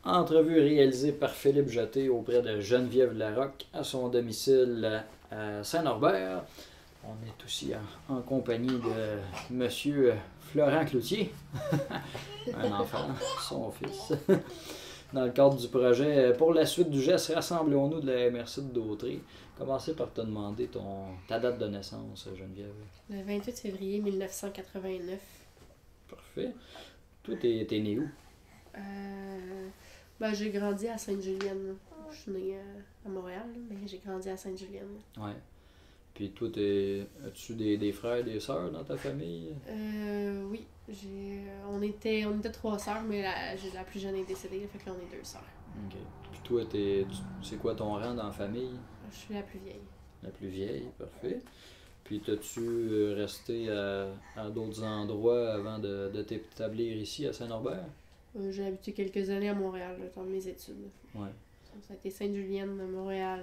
Entrevue réalisée par Philippe Jeté auprès de Geneviève Larocque à son domicile à Saint-Norbert. On est aussi en compagnie de Monsieur Florent Cloutier, un enfant, son fils. Dans le cadre du projet pour la suite du geste, rassemblons-nous de la MRC de Dautré. Commencez par te demander ta date de naissance, Geneviève. Le 28 février 1989. Parfait. Toi, t'es né où? J'ai grandi à Sainte-Julienne. Je suis née à Montréal, mais j'ai grandi à Sainte-Julienne. Ouais. Puis toi, as-tu des frères et des sœurs dans ta famille? Oui. On était 3 sœurs, mais la plus jeune est décédée, fait que là, on est 2 sœurs. OK. Puis toi, c'est quoi ton rang dans la famille? Je suis la plus vieille. La plus vieille, parfait. Puis t'as-tu resté à d'autres endroits avant de t'établir ici à Saint-Norbert? J'ai habité quelques années à Montréal, le temps de mes études. Ouais. Ça a été Sainte-Julienne, Montréal,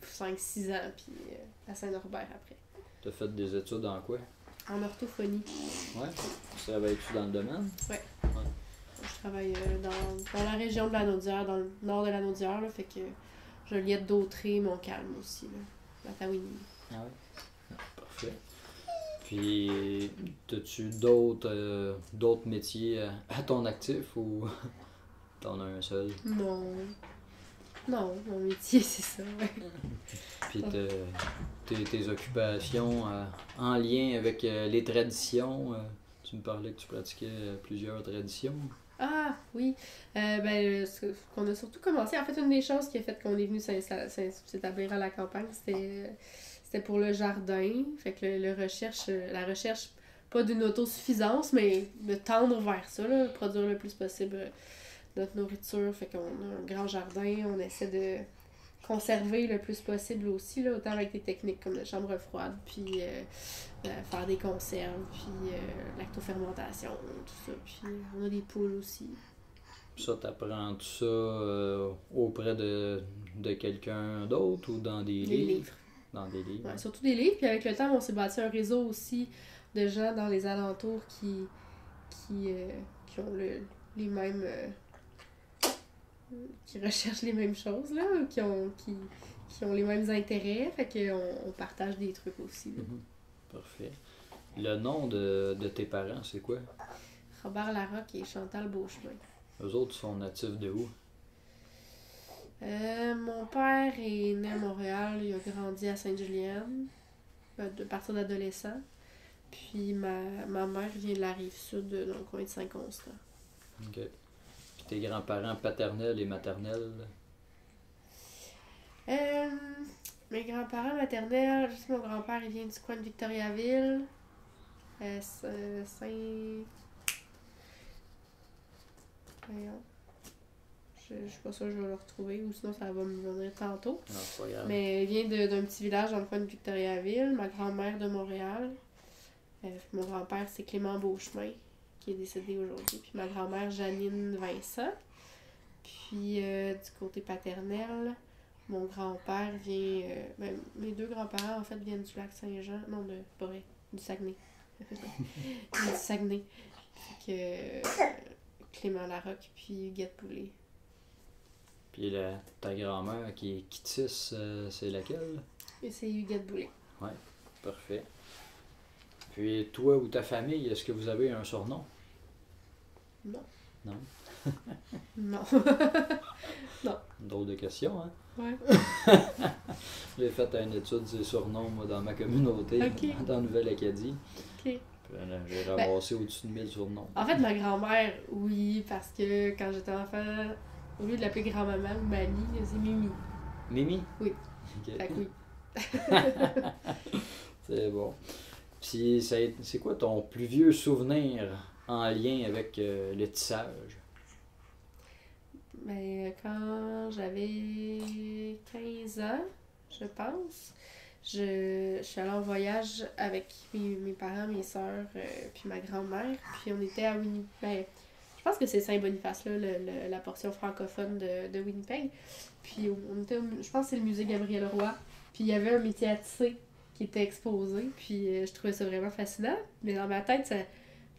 5-6 ans, puis à Saint-Norbert après. T'as fait des études en quoi? En orthophonie. Ouais. Travailles-tu dans le domaine? Ouais. Je travaille dans la région de la Naudière, dans le nord de la Naudière, là, fait que Joliette, Dautré, Montcalm aussi, là, la Taouinie. Ah ouais? Parfait. Puis, as-tu d'autres métiers à ton actif ou t'en as un seul? Non, mon métier, c'est ça, ouais. Puis tes occupations en lien avec les traditions, tu me parlais que tu pratiquais plusieurs traditions. Ah, oui. Ce qu'on a surtout commencé, en fait, une des choses qui a fait qu'on est venu s'établir à la campagne, c'était pour le jardin. Fait que la recherche, pas d'une autosuffisance, mais de tendre vers ça, là, produire le plus possible notre nourriture. Fait qu'on a un grand jardin, on essaie de conserver le plus possible aussi, là, autant avec des techniques comme la chambre froide, puis faire des conserves, puis lactofermentation, tout ça. Puis on a des poules aussi. Ça, t'apprends ça auprès de quelqu'un d'autre ou dans des livres? Dans des livres. Ouais, surtout des livres. Puis avec le temps, on s'est bâti un réseau aussi de gens dans les alentours qui ont les mêmes... qui recherchent les mêmes choses, là, qui ont les mêmes intérêts. Fait qu'on partage des trucs aussi. Mm-hmm. Parfait. Le nom de tes parents, c'est quoi? Robert Larocque et Chantal Beauchemin. Eux autres sont natifs de où? Mon père est né à Montréal, il a grandi à Sainte-Julienne, de partir d'adolescent. Puis ma mère vient de la Rive-Sud, dans le coin de Saint-Constant. OK. Puis tes grands-parents paternels et maternels? Mes grands-parents maternels, je sais mon grand-père, il vient du coin de Victoriaville. Je suis pas sûre que je vais le retrouver, ou sinon ça va me venir tantôt. Non, c'est pas grave. Mais il vient d'un petit village dans le coin de Victoriaville. Ma grand-mère de Montréal. Mon grand-père, c'est Clément Beauchemin, qui est décédé aujourd'hui. Puis ma grand-mère, Janine Vincent. Puis du côté paternel, mon grand-père vient... mes 2 grands-parents, en fait, viennent du lac Saint-Jean. Non, pas vrai, du Saguenay. Du Saguenay. Fait que Clément Larocque, puis Huguette Boulay. Puis ta grand-mère qui est quittisse, c'est laquelle? C'est Huguette Boulay. Ouais, parfait. Puis toi ou ta famille, est-ce que vous avez un surnom? Non. Non? Non. Non. Drôle de question, hein? Ouais. J'ai fait une étude des surnoms, moi, dans ma communauté, Okay. dans Nouvelle-Acadie. OK. Puis, j'ai ramassé au-dessus de 1000 surnoms. En fait, ma grand-mère, oui, parce que quand j'étais enfant, au lieu de l'appeler grand-maman ou mamie, c'est Mimi. Mimi? Oui. OK. Fait que oui. C'est bon. Puis, c'est quoi ton plus vieux souvenir en lien avec le tissage? Quand j'avais 15 ans, je pense, je suis allée en voyage avec mes parents, mes soeurs, puis ma grand-mère. Puis on était à Winnipeg. Je pense que c'est Saint-Boniface, là, la portion francophone de Winnipeg. Puis on était, je pense que c'est le musée Gabriel Roy. Puis il y avait un métier à tisser qui était exposé. Puis je trouvais ça vraiment fascinant. Mais dans ma tête,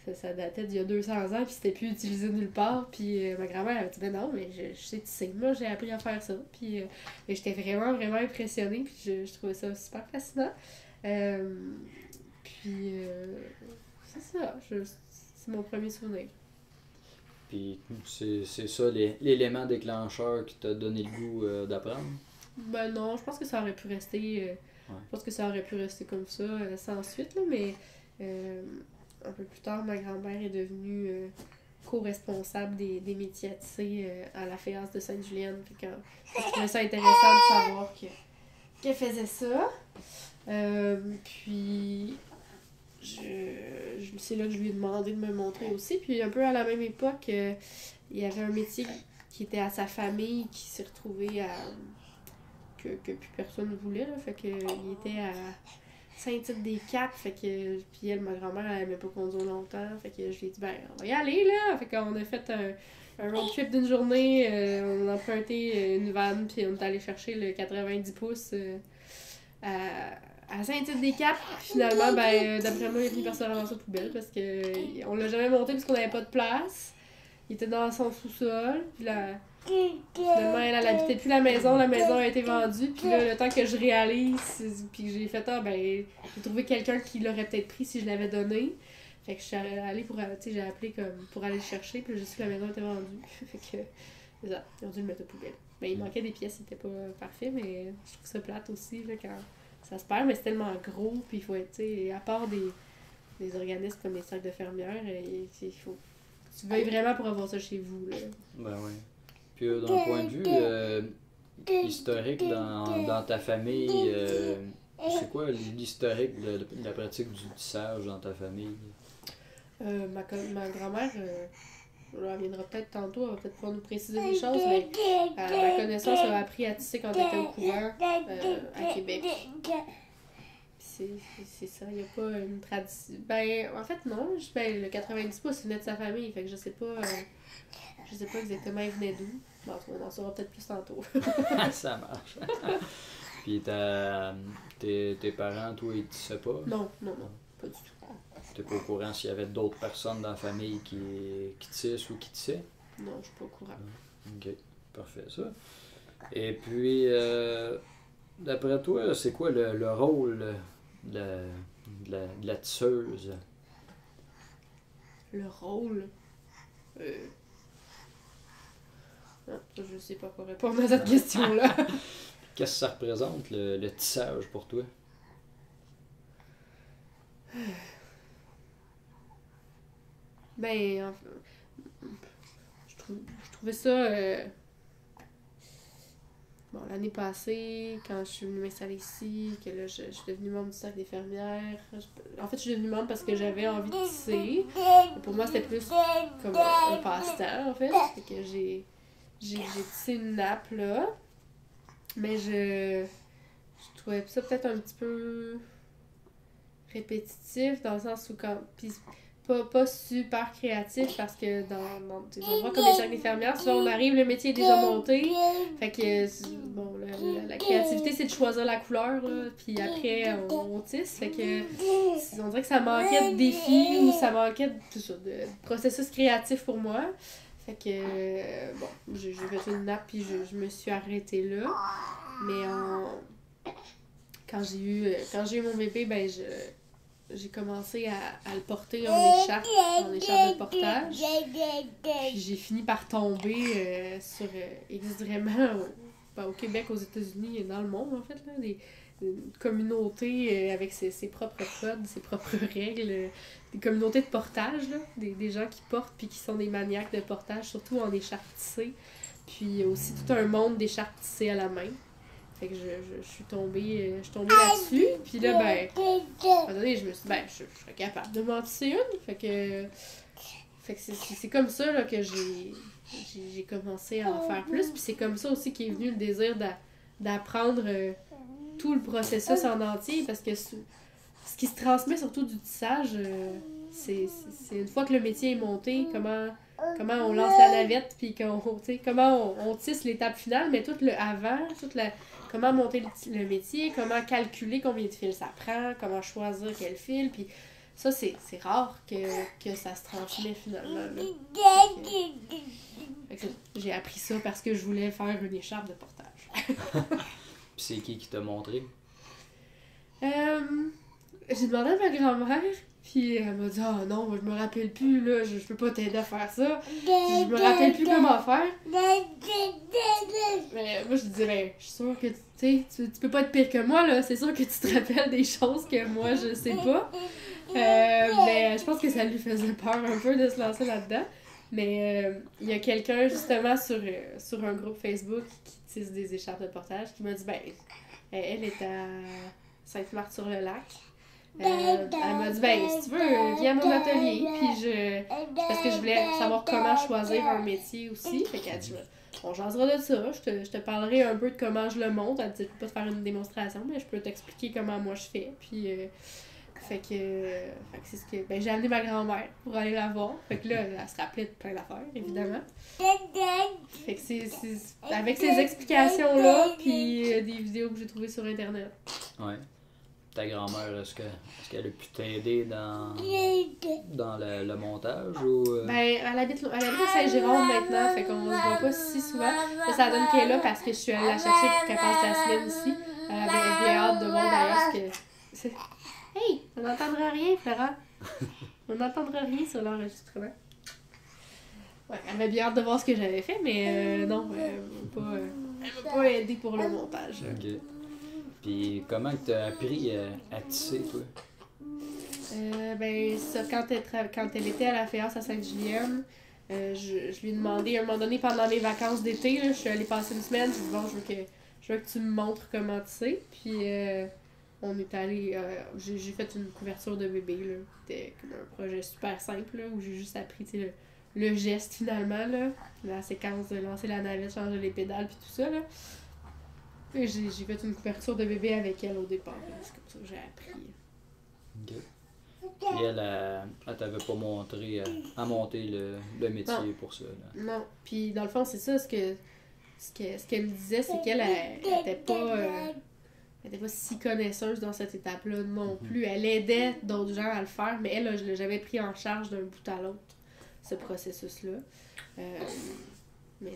ça ça datait d'il y a 200 ans, puis c'était plus utilisé nulle part. Puis ma grand-mère avait dit, ben non, mais je sais tisser, moi, j'ai appris à faire ça. Puis j'étais vraiment, vraiment impressionnée, puis je trouvais ça super fascinant. Puis c'est ça, c'est mon premier souvenir. Puis c'est ça l'élément déclencheur qui t'a donné le goût d'apprendre? Ben non, je pense que ça aurait pu rester... Je pense que ça aurait pu rester comme ça sans suite, là, mais un peu plus tard, ma grand-mère est devenue co-responsable des métiers à tisser à la Féance de Sainte-Julienne. Fait que je trouvais ça intéressant de savoir qu'elle faisait ça. Puis c'est là que je lui ai demandé de me montrer aussi. Puis un peu à la même époque, il y avait un métier qui était à sa famille qui s'est retrouvé à... Que plus personne ne voulait, là. Fait que il était à Saint-Tite-des-Caps, fait que... Puis elle, ma grand-mère, elle aimait pas conduire longtemps, fait que je lui ai dit, ben, on va y aller, là! Fait qu'on a fait un road trip d'une journée, on a emprunté une vanne, puis on est allé chercher le 90 pouces à Saint-Tite-des-Caps. Finalement, ben, d'après moi, il est venu par se ramasser aux poubelles, parce que on l'a jamais monté parce qu'on avait pas de place. Il était dans son sous-sol, puis là... Finalement, elle habitait plus la maison a été vendue, puis là, le temps que je réalise, puis que j'ai fait, j'ai trouvé quelqu'un qui l'aurait peut-être pris si je l'avais donné. Fait que je suis allée j'ai appelé comme pour aller le chercher, puis je sais que la maison était vendue. Fait que, c'est ça, ils ont dû le mettre aux poubelles. Mais il manquait des pièces, c'était pas parfait, mais je trouve ça plate aussi, là, quand ça se perd, mais c'est tellement gros, puis il faut être, à part des organismes comme les cercles de fermières, il faut tu veuilles vraiment pour avoir ça chez vous, là. Ben oui. Puis d'un point de vue historique dans ta famille, c'est quoi l'historique de la pratique du tissage dans ta famille? Ma grand-mère, elle viendra peut-être tantôt, elle va peut-être pouvoir nous préciser des choses, mais à ma connaissance, elle a appris à tisser quand elle était au couvent à Québec. C'est ça, il n'y a pas une tradition. Ben, en fait, non. Le 90 pouces, il venait de sa famille, fait que je sais pas exactement il venait d'où. Bon, on en saura peut-être plus tantôt. Ça marche. Puis tes parents, toi, ils tissaient pas? Non, pas du tout. T'es pas au courant s'il y avait d'autres personnes dans la famille qui tissent ou qui tissaient? Non, je suis pas au courant. Ok, parfait ça. Et puis, d'après toi, c'est quoi le rôle de la tisseuse? Le rôle? Non, je sais pas quoi répondre à cette question-là. Qu'est-ce que ça représente, le tissage, pour toi? Ben, je trouvais ça... Bon, l'année passée, quand je suis venue m'installer ici, que là, je suis devenue membre du Cercle des fermières. En fait, je suis devenue membre parce que j'avais envie de tisser. Pour moi, c'était plus comme un passe-temps, en fait. Fait que j'ai tissé une nappe, là. Mais je trouvais ça peut-être un petit peu répétitif, dans le sens où puis pas super créatif, parce que dans des endroits comme les cercles des fermières, souvent on arrive, le métier est déjà monté. Fait que, bon, la créativité, c'est de choisir la couleur, là, puis après, on tisse. Fait que, on dirait que ça manquait de défis, ou ça manquait de processus créatif pour moi. Fait que, bon, j'ai fait une nappe, puis je me suis arrêtée là. Mais quand j'ai eu mon bébé, ben, j'ai commencé à le porter en écharpe de portage. Puis j'ai fini par tomber sur extrêmement au Québec, aux États-Unis et dans le monde, en fait, là, une communauté avec ses propres codes, ses propres règles, des communautés de portage, là, des gens qui portent puis qui sont des maniaques de portage, surtout en écharpe tissée. Puis aussi tout un monde d'écharpes tissées à la main. Fait que je suis tombée là-dessus. Puis là, ben, à un moment donné, je me suis dit, ben, je serais capable de m'en tisser une. Fait que c'est comme ça là, que j'ai commencé à en faire plus. Puis c'est comme ça aussi qu'est venu le désir d'apprendre tout le processus en entier. Parce que ce qui se transmet surtout du tissage, c'est une fois que le métier est monté, comment on lance la navette, puis comment on tisse l'étape finale, mais tout le avant, comment monter le métier, comment calculer combien de fils ça prend, comment choisir quel fil, puis ça, c'est rare que ça se transmet finalement. Là. Fait que j'ai appris ça parce que je voulais faire une écharpe de portage. Puis c'est qui t'a montré? J'ai demandé à ma grand-mère, puis elle m'a dit « Ah non, je me rappelle plus, là, je peux pas t'aider à faire ça. Je me rappelle plus comment faire. » Mais moi, je disais « Ben, je suis sûre que tu peux pas être pire que moi, là. C'est sûr que tu te rappelles des choses que moi, je sais pas. » Mais je pense que ça lui faisait peur un peu de se lancer là-dedans. Mais il y a quelqu'un, justement, sur un groupe Facebook qui tisse des écharpes de portage, qui m'a dit « Ben, elle est à Sainte-Marthe-sur-le-Lac. » Elle m'a dit, ben, si tu veux, viens à mon atelier. Puis parce que je voulais savoir comment choisir un métier aussi. Fait qu'elle dit, on jasera de ça. Je te parlerai un peu de comment je le monte. Elle dit, je peux pas te faire une démonstration, mais je peux t'expliquer comment moi je fais. Puis, fait que c'est ce que. Ben, j'ai amené ma grand-mère pour aller la voir. Fait que là, elle se rappelait de plein d'affaires, évidemment. Fait que c'est avec ces explications-là, puis des vidéos que j'ai trouvées sur Internet. Ouais. Ta grand-mère, est-ce qu'elle a pu t'aider dans le montage ou... Ben, elle habite à Saint-Jérôme maintenant, fait qu'on se voit pas si souvent. Mais ça donne qu'elle est là parce que je suis allée la chercher pour qu'elle passe la semaine ici. Elle avait bien hâte de voir d'ailleurs ce que... Hey! On n'entendra rien, Florent. On n'entendra rien sur l'enregistrement. Ouais, elle avait bien hâte de voir ce que j'avais fait, mais non, elle m'a pas aidé pour le montage. Ok. Puis comment t'as appris à tisser, toi? Ben, ça, quand elle était à la Féance à Sainte-Julienne, je lui ai demandé, à un moment donné, pendant mes vacances d'été, là, je suis allée passer une semaine, je lui ai dit, bon, je veux que tu me montres comment tisser. Puis, on est allé, j'ai fait une couverture de bébé, là. C'était comme un projet super simple, là, où j'ai juste appris, tu sais, le geste, finalement, là. La séquence de lancer la navette, changer les pédales, puis tout ça, là. Et j'ai fait une couverture de bébé avec elle au départ. C'est comme ça que j'ai appris. Ok. Et elle t'avait pas montré à monter le métier non. Pour ça. Là. Non. Puis dans le fond, c'est ça, ce qu'elle me disait, c'est qu'elle était pas si connaisseuse dans cette étape-là non plus. Elle aidait d'autres gens à le faire, mais elle, je l'avais pris en charge d'un bout à l'autre, ce processus-là. Mais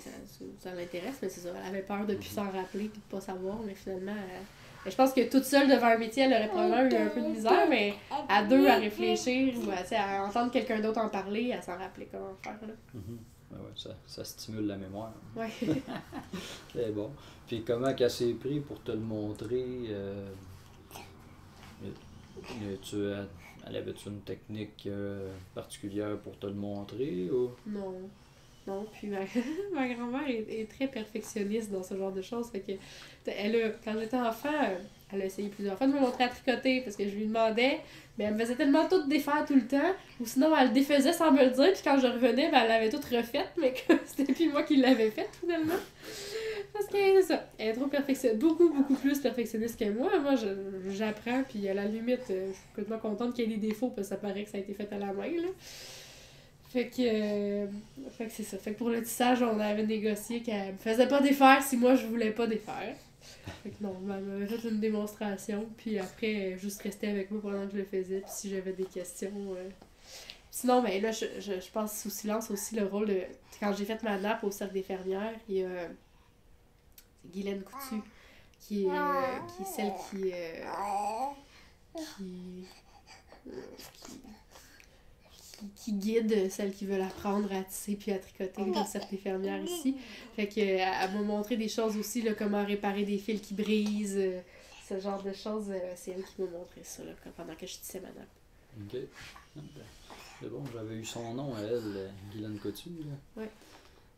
ça l'intéresse, mais c'est ça. Elle avait peur de ne plus s'en rappeler et de ne pas savoir, mais finalement, je pense que toute seule devant un métier, elle aurait probablement eu un peu de misère, mais à deux, à réfléchir ou à entendre quelqu'un d'autre en parler, à s'en rappeler comment faire. Là. Ouais, ça stimule la mémoire. Ouais. C'est bon. Puis comment qu'elle s'est pris pour te le montrer? Elle avait-tu une technique particulière pour te le montrer? Ou? Non, puis ma grand-mère est très perfectionniste dans ce genre de choses. Fait que quand j'étais enfant, elle a essayé plusieurs fois de me montrer à tricoter parce que je lui demandais, mais elle me faisait tellement tout défaire tout le temps, ou sinon elle le défaisait sans me le dire, puis quand je revenais, ben, elle l'avait tout refaite, mais que c'était plus moi qui l'avais faite finalement. Parce que c'est ça, elle est trop perfectionniste, beaucoup plus perfectionniste que moi. Moi, j'apprends, puis à la limite, je suis complètement contente qu'il y ait des défauts parce que ça paraît que ça a été fait à la main, là. Fait que c'est ça. Fait que pour le tissage, on avait négocié qu'elle me faisait pas défaire si moi je voulais pas défaire. Fait que non, elle m'avait fait une démonstration, puis après, juste rester avec moi pendant que je le faisais, puis si j'avais des questions. Sinon, ben là, je pense sous silence aussi le rôle de. Quand j'ai fait ma nappe au Cercle des fermières, il y a Guylaine Coutu, qui est celle qui guide celles qui veulent apprendre à tisser puis à tricoter dans certaines fermières ici. Fait que elle m'a montré des choses aussi, là, comment réparer des fils qui brisent, ce genre de choses. C'est elle qui m'a montré ça là, pendant que je tissais ma nappe. Ok. C'est bon, j'avais eu son nom à elle, Guylaine Coutu. Ouais.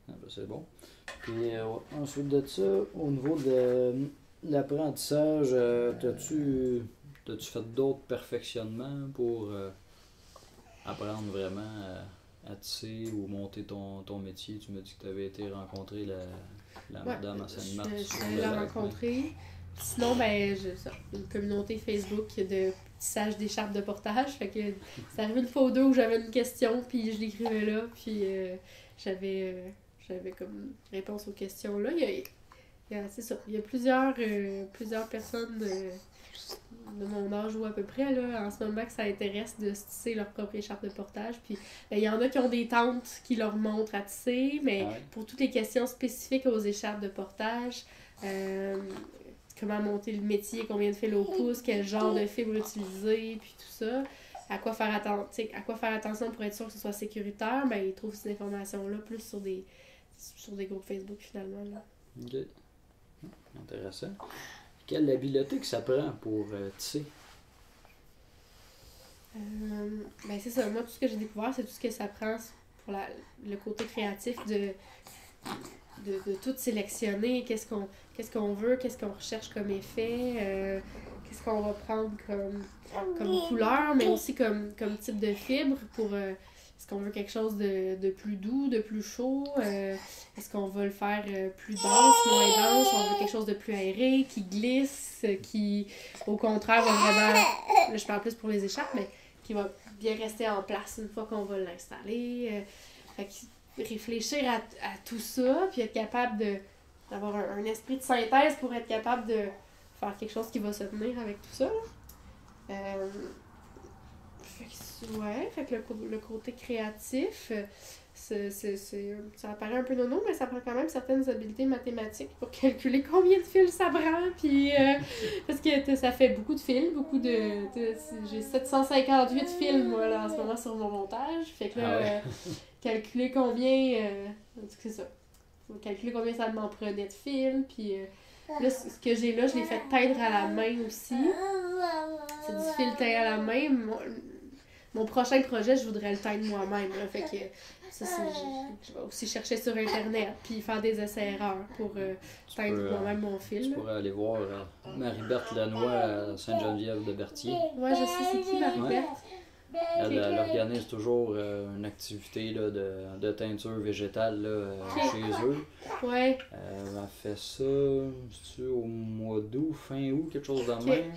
Ah ben c'est bon. Puis ensuite de ça, au niveau de l'apprentissage, t'as-tu fait d'autres perfectionnements pour apprendre vraiment à tisser ou monter ton métier? Tu m'as dit que tu avais été rencontrer la madame à Sainte-Marthe. Je suis allée la rencontrer. Sinon, ben, j'ai une communauté Facebook de tissage d'écharpes de portage. Fait que c'est arrivé une fois ou deux où j'avais une question, puis je l'écrivais là, puis j'avais comme réponse aux questions là. C'est ça. Il y a plusieurs personnes de mon âge ou à peu près, là, en ce moment, que ça intéresse de se tisser leur propre écharpe de portage. Puis, il y en a qui ont des tantes qui leur montrent à tisser, mais pour toutes les questions spécifiques aux écharpes de portage, comment monter le métier, combien de fil au pouce, quel genre de fibre utiliser, puis tout ça, à quoi faire attention pour être sûr que ce soit sécuritaire, ben, ils trouvent ces informations-là plus sur des groupes Facebook, finalement. Là. OK. Intéressant. Quelle habileté que ça prend pour tisser? Ben c'est ça. Moi, tout ce que j'ai découvert, c'est tout ce que ça prend pour le côté créatif de tout sélectionner. Qu'est-ce qu'on veut, qu'est-ce qu'on recherche comme effet, qu'est-ce qu'on va prendre comme couleur, mais aussi comme type de fibre pour... Est-ce qu'on veut quelque chose de plus doux, de plus chaud? Est-ce qu'on va le faire plus dense, moins dense? On veut quelque chose de plus aéré, qui glisse, qui, au contraire, va vraiment... Là, je parle plus pour les écharpes, mais qui va bien rester en place une fois qu'on va l'installer. Fait que réfléchir à tout ça, puis être capable d'avoir un esprit de synthèse pour être capable de faire quelque chose qui va se tenir avec tout ça. Fait que le côté créatif, ça paraît un peu nono, mais ça prend quand même certaines habiletés mathématiques pour calculer combien de fils ça prend, puis parce que ça fait beaucoup de fils, j'ai 758 fils, moi, là, en ce moment, sur mon montage, fait que là, calculer combien, c'est ça, faut calculer combien ça m'en prenait de fils, puis là, ce que j'ai là, je l'ai fait teindre à la main aussi, c'est du fil teint à la main. Mon prochain projet, je voudrais le teindre moi-même. Là, fait que ça, je vais aussi chercher sur Internet puis faire des essais-erreurs pour teindre moi-même mon fil. Tu pourrais aller voir Marie-Berthe Lanois à Sainte-Geneviève de Berthier. Ouais, je sais c'est qui Marie-Berthe. Elle organise toujours une activité là, de teinture végétale là, chez eux. Ouais. Elle fait ça au mois d'août, fin août, quelque chose de même,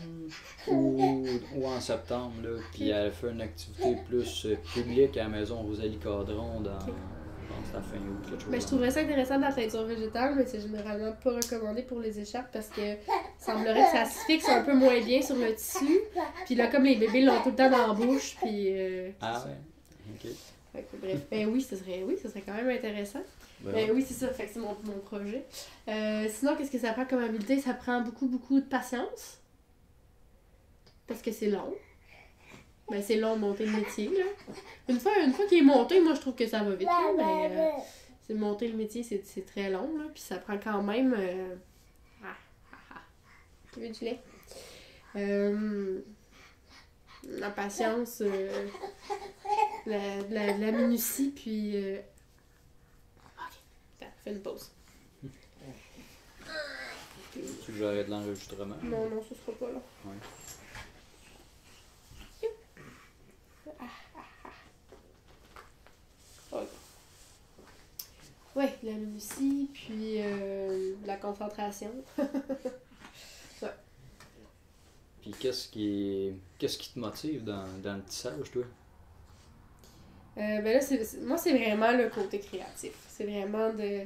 ou en septembre. Là. Puis elle fait une activité plus publique à la maison Rosalie Cadron dans la fin août. Quelque chose je trouverais ça intéressant de la teinture végétale, mais c'est généralement pas recommandé pour les écharpes parce que semblerait que ça se fixe un peu moins bien sur le tissu. Puis là, comme les bébés l'ont tout le temps dans la bouche, puis... ah ouais, ok. Fait que, bref, oui, ce serait quand même intéressant. Oui, c'est ça, fait que c'est mon projet. Sinon, qu'est-ce que ça prend comme habileté? Ça prend beaucoup, beaucoup de patience. Parce que c'est long. Ben, c'est long de monter le métier, là. Une fois qu'il est monté, moi, je trouve que ça va vite, là, mais c'est monter le métier, c'est très long, là, puis ça prend quand même... Tu veux du lait? La patience, la minutie, puis... OK, fais une pause. Tu veux que j'arrête l'enregistrement? Non, ce sera pas là. Ouais. Ouais, la minutie, puis la concentration. Ouais. Puis qu'est-ce qui te motive dans le tissage, toi? Ben là, moi, c'est vraiment le côté créatif. C'est vraiment de...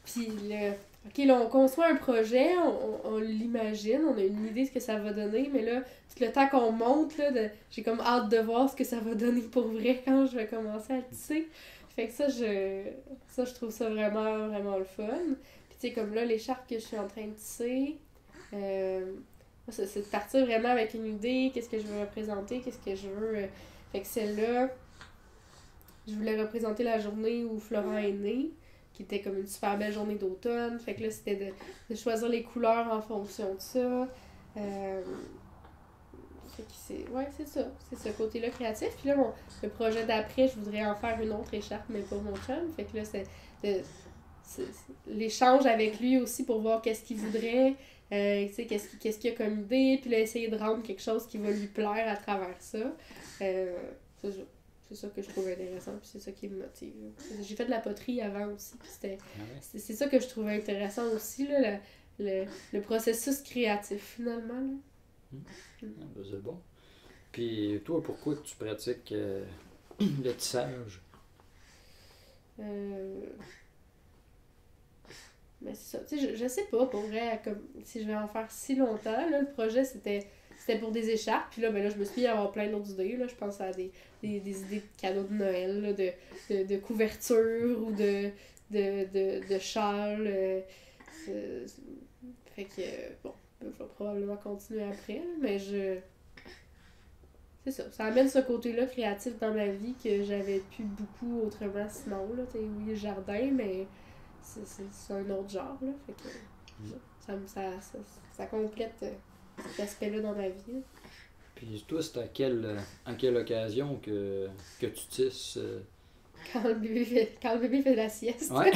Puis OK, là, on conçoit un projet, on l'imagine, on a une idée de ce que ça va donner, mais là, tout le temps qu'on monte, là, j'ai comme hâte de voir ce que ça va donner pour vrai quand je vais commencer à tisser. Fait que ça, je trouve ça vraiment, vraiment le fun. Puis tu sais, comme là, l'écharpe que je suis en train de tisser, c'est de partir vraiment avec une idée, qu'est-ce que je veux représenter, qu'est-ce que je veux... Fait que celle-là, je voulais représenter la journée où Florent est né, qui était comme une super belle journée d'automne. Fait que là, c'était de choisir les couleurs en fonction de ça. Fait que c'est ça. C'est ce côté-là créatif. Puis là, le projet d'après, je voudrais en faire une autre écharpe, mais pour mon chum. Fait que là, c'est l'échange avec lui aussi pour voir qu'est-ce qu'il voudrait, qu'est-ce qu'il a comme idée, puis là, essayer de rendre quelque chose qui va lui plaire à travers ça. C'est ça que je trouve intéressant, puis c'est ça qui me motive. J'ai fait de la poterie avant aussi, puis c'est ça que je trouvais intéressant aussi, là, le processus créatif, finalement. Là. C'est bon. Puis toi, pourquoi tu pratiques le tissage? Mais c'est ça. Tu sais, je sais pas, pour vrai, comme, si je vais en faire si longtemps. Là, le projet, c'était pour des écharpes. Puis là, ben là, je me suis mis à avoir plein d'autres idées. Là. Je pense à des idées de cadeaux de Noël, là, de couverture ou de châles. Fait que, bon, je vais probablement continuer après. Là, mais c'est ça. Ça amène ce côté-là créatif dans ma vie que j'avais plus beaucoup autrement sinon. Là. Tu sais, oui, le jardin, mais c'est un autre genre. Là. Fait que ça complète cet aspect-là dans ma vie. Là. Puis toi, c'est à quelle occasion que tu tisses? Quand le bébé fait la sieste. Ouais.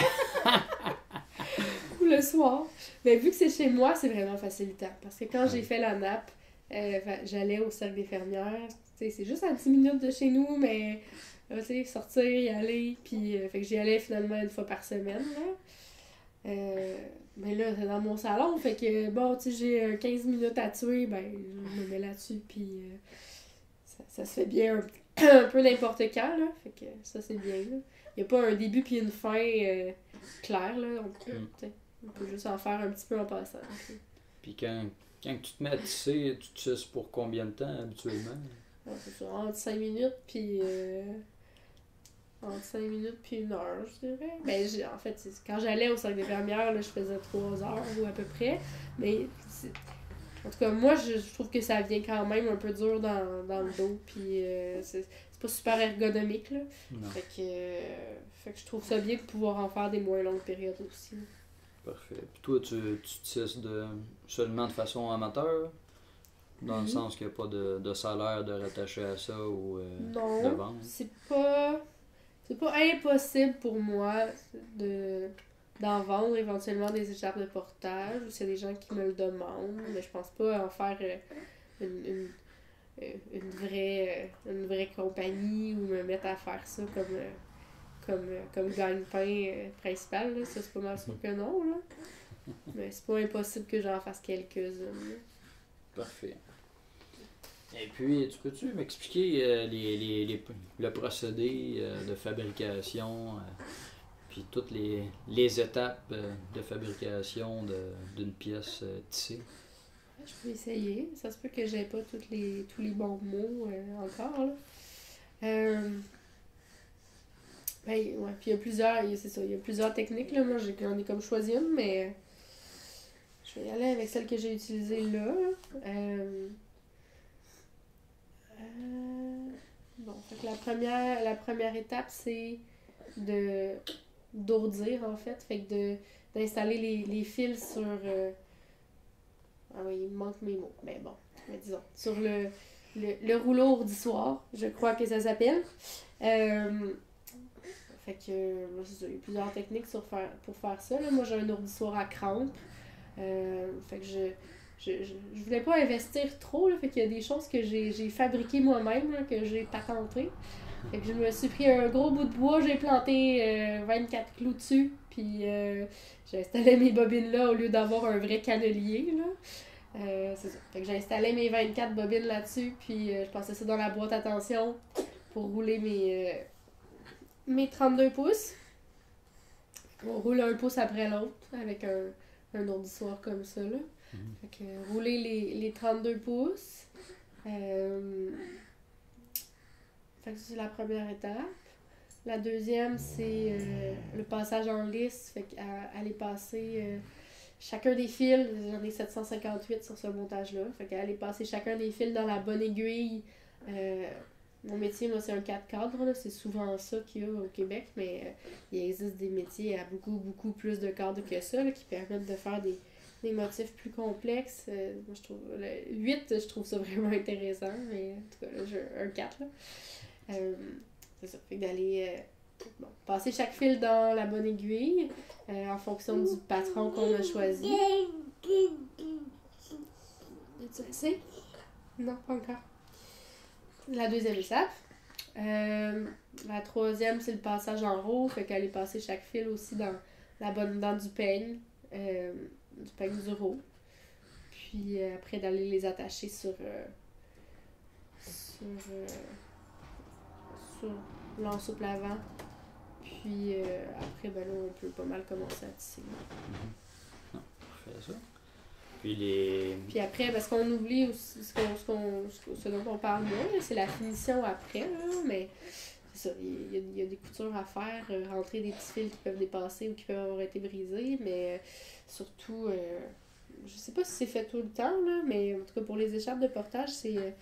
Ou le soir. Mais vu que c'est chez moi, c'est vraiment facilitant. Parce que quand j'ai fait la nappe, j'allais au cercle des fermières. C'est juste à 10 minutes de chez nous, mais sortir, y aller. Puis fait que j'y allais finalement une fois par semaine. Là. Mais là, c'est dans mon salon. Fait que bon, tu sais, j'ai 15 minutes à tuer, ben je me mets là-dessus. Puis ça se fait bien un peu n'importe quand. Là. Fait que ça, c'est bien. Il n'y a pas un début puis une fin claire. Là. On peut juste en faire un petit peu en passant. Puis quand tu te mets à tisser, tu tisses pour combien de temps habituellement? Ouais, c'est ça, entre 5 minutes puis entre 5 minutes puis 1 heure, je dirais. Ben, en fait, quand j'allais au cercle des fermières, là, je faisais 3 heures ou à peu près. Mais en tout cas, moi, je trouve que ça vient quand même un peu dur dans le dos. Puis c'est pas super ergonomique. Là. Fait que je trouve ça bien de pouvoir en faire des moins longues périodes aussi. Parfait. Puis toi, tu tisses seulement de façon amateur? Dans le sens qu'il n'y a pas de salaire de rattacher à ça ou de vente? Non, c'est pas impossible pour moi d'en vendre éventuellement des écharpes de portage ou s'il y a des gens qui me le demandent, mais je pense pas en faire une vraie compagnie ou me mettre à faire ça comme gagne-pain principal. Là. Ça, c'est pas mal sûr que non. Là. Mais c'est pas impossible que j'en fasse quelques-unes. Là. Parfait. Et puis, peux-tu m'expliquer le procédé de fabrication, puis toutes les étapes de fabrication d'une pièce tissée? Je peux essayer. Ça se peut que j'aie pas tous les bons mots encore. Là. Ben, ouais, puis il y a plusieurs techniques. Là. Moi, j'en ai comme choisi une, mais je vais y aller avec celle que j'ai utilisée là. Bon, fait que la première étape, c'est d'ourdir, en fait. Fait que d'installer les fils sur... Ah oui, il me manque mes mots. Mais bon, disons. Sur le rouleau ourdissoir, je crois que ça s'appelle. Fait que, c'est ça, il y a plusieurs techniques pour faire ça. Là. Moi, j'ai un ourdissoir à crampes. Fait que je voulais pas investir trop, là, fait qu'il y a des choses que j'ai fabriquées moi-même, là, que j'ai patentées. Fait que je me suis pris un gros bout de bois, j'ai planté 24 clous dessus, puis j'ai installé mes bobines là au lieu d'avoir un vrai cannelier, là. C'est ça. Fait que j'ai installé mes 24 bobines là-dessus, puis je passais ça dans la boîte à tension pour rouler mes 32 pouces. On roule un pouce après l'autre avec un ourdissoir comme ça, là. Fait que rouler les 32 pouces. Fait que c'est la première étape. La deuxième, c'est le passage en lisse. Fait qu'aller passer chacun des fils. J'en ai 758 sur ce montage-là. Fait qu'aller passer chacun des fils dans la bonne aiguille. Mon métier, moi, c'est un 4 cadres. Là. C'est souvent ça qu'il y a au Québec. Mais il existe des métiers à beaucoup, beaucoup plus de cadres que ça là, qui permettent de faire des motifs plus complexes. Moi, je trouve le 8, je trouve ça vraiment intéressant, mais en tout cas, là, j'ai un 4. Là. C'est ça. Fait que d'aller passer chaque fil dans la bonne aiguille en fonction du patron qu'on a choisi. As-tu assez? Non, pas encore. La deuxième étape. La troisième, c'est le passage en roue. Fait qu'aller passer chaque fil aussi dans du peigne. Du peigne du roux. Puis après d'aller les attacher sur l'ensouple avant. Puis Puis après, ben là, on peut pas mal commencer à tisser. Non, parfait ça. Puis après, parce qu'on oublie aussi ce dont on parle moins, là, c'est la finition après, là, mais c'est ça, il y a des coutures à faire, rentrer des petits fils qui peuvent dépasser ou qui peuvent avoir été brisés, mais surtout, je sais pas si c'est fait tout le temps, là, mais en tout cas pour les écharpes de portage, c'est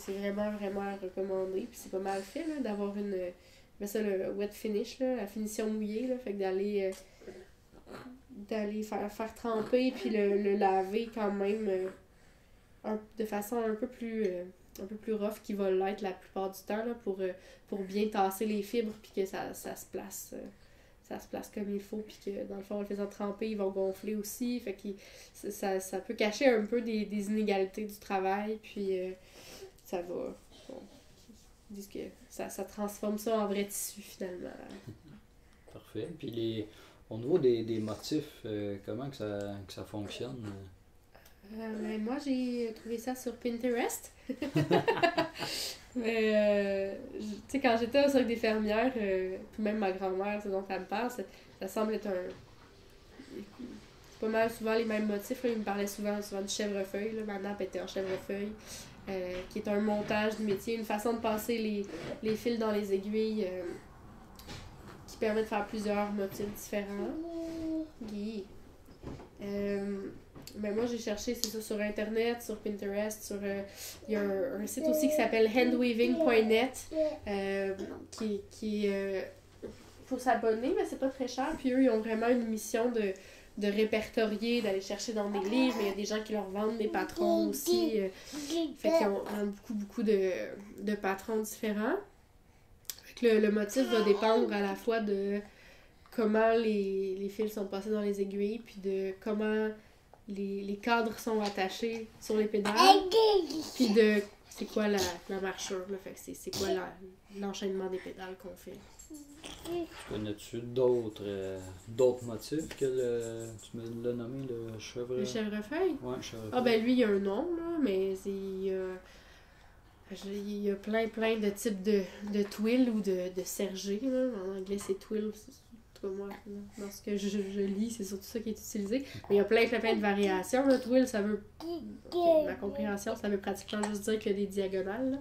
vraiment, vraiment recommandé, puis c'est pas mal fait, là, d'avoir ben ça, le wet finish, là, la finition mouillée, là, fait que d'aller faire tremper puis le laver quand même de façon un peu plus rough qu'il va l'être la plupart du temps là, pour bien tasser les fibres puis que ça se place comme il faut puis que dans le fond en le faisant tremper ils vont gonfler aussi, fait que ça peut cacher un peu des inégalités du travail puis ça va ils disent que ça transforme ça en vrai tissu finalement. Parfait. Puis au niveau des motifs, comment que ça fonctionne? Ben moi, j'ai trouvé ça sur Pinterest. Mais, tu sais, quand j'étais au Cercle des fermières, puis même ma grand-mère, ce dont elle me parle, ça semble être c'est pas mal souvent les mêmes motifs. Là. Il me parlait souvent du chèvrefeuille. Là. Ma nappe était en chèvrefeuille, qui est un montage du métier, une façon de passer les fils dans les aiguilles qui permet de faire plusieurs motifs différents. Ben moi j'ai cherché c'est ça sur internet, sur Pinterest, il y a un site aussi qui s'appelle handweaving.net qui faut s'abonner mais c'est pas très cher, puis eux ils ont vraiment une mission de répertorier, d'aller chercher dans des livres, mais il y a des gens qui leur vendent des patrons aussi, fait qu'ils ont beaucoup de patrons différents. Fait que le motif va dépendre à la fois de comment les fils sont passés dans les aiguilles, puis de comment les cadres sont attachés sur les pédales, puis de c'est quoi la marchure, là, fait que c'est quoi l'enchaînement des pédales qu'on fait. Connais-tu d'autres motifs que tu me l'as nommé, le chèvrefeuille? Le chèvrefeuille? Ouais, chèvrefeuille. Ah ben lui, il y a un nom, là, mais il y a plein de types de twill ou de sergé, là. En anglais, c'est twill. Moi, dans ce que je lis, c'est surtout ça qui est utilisé. Mais il y a plein de variations. Le twill, ça veut... ma compréhension, ça veut pratiquement juste dire qu'il y a des diagonales.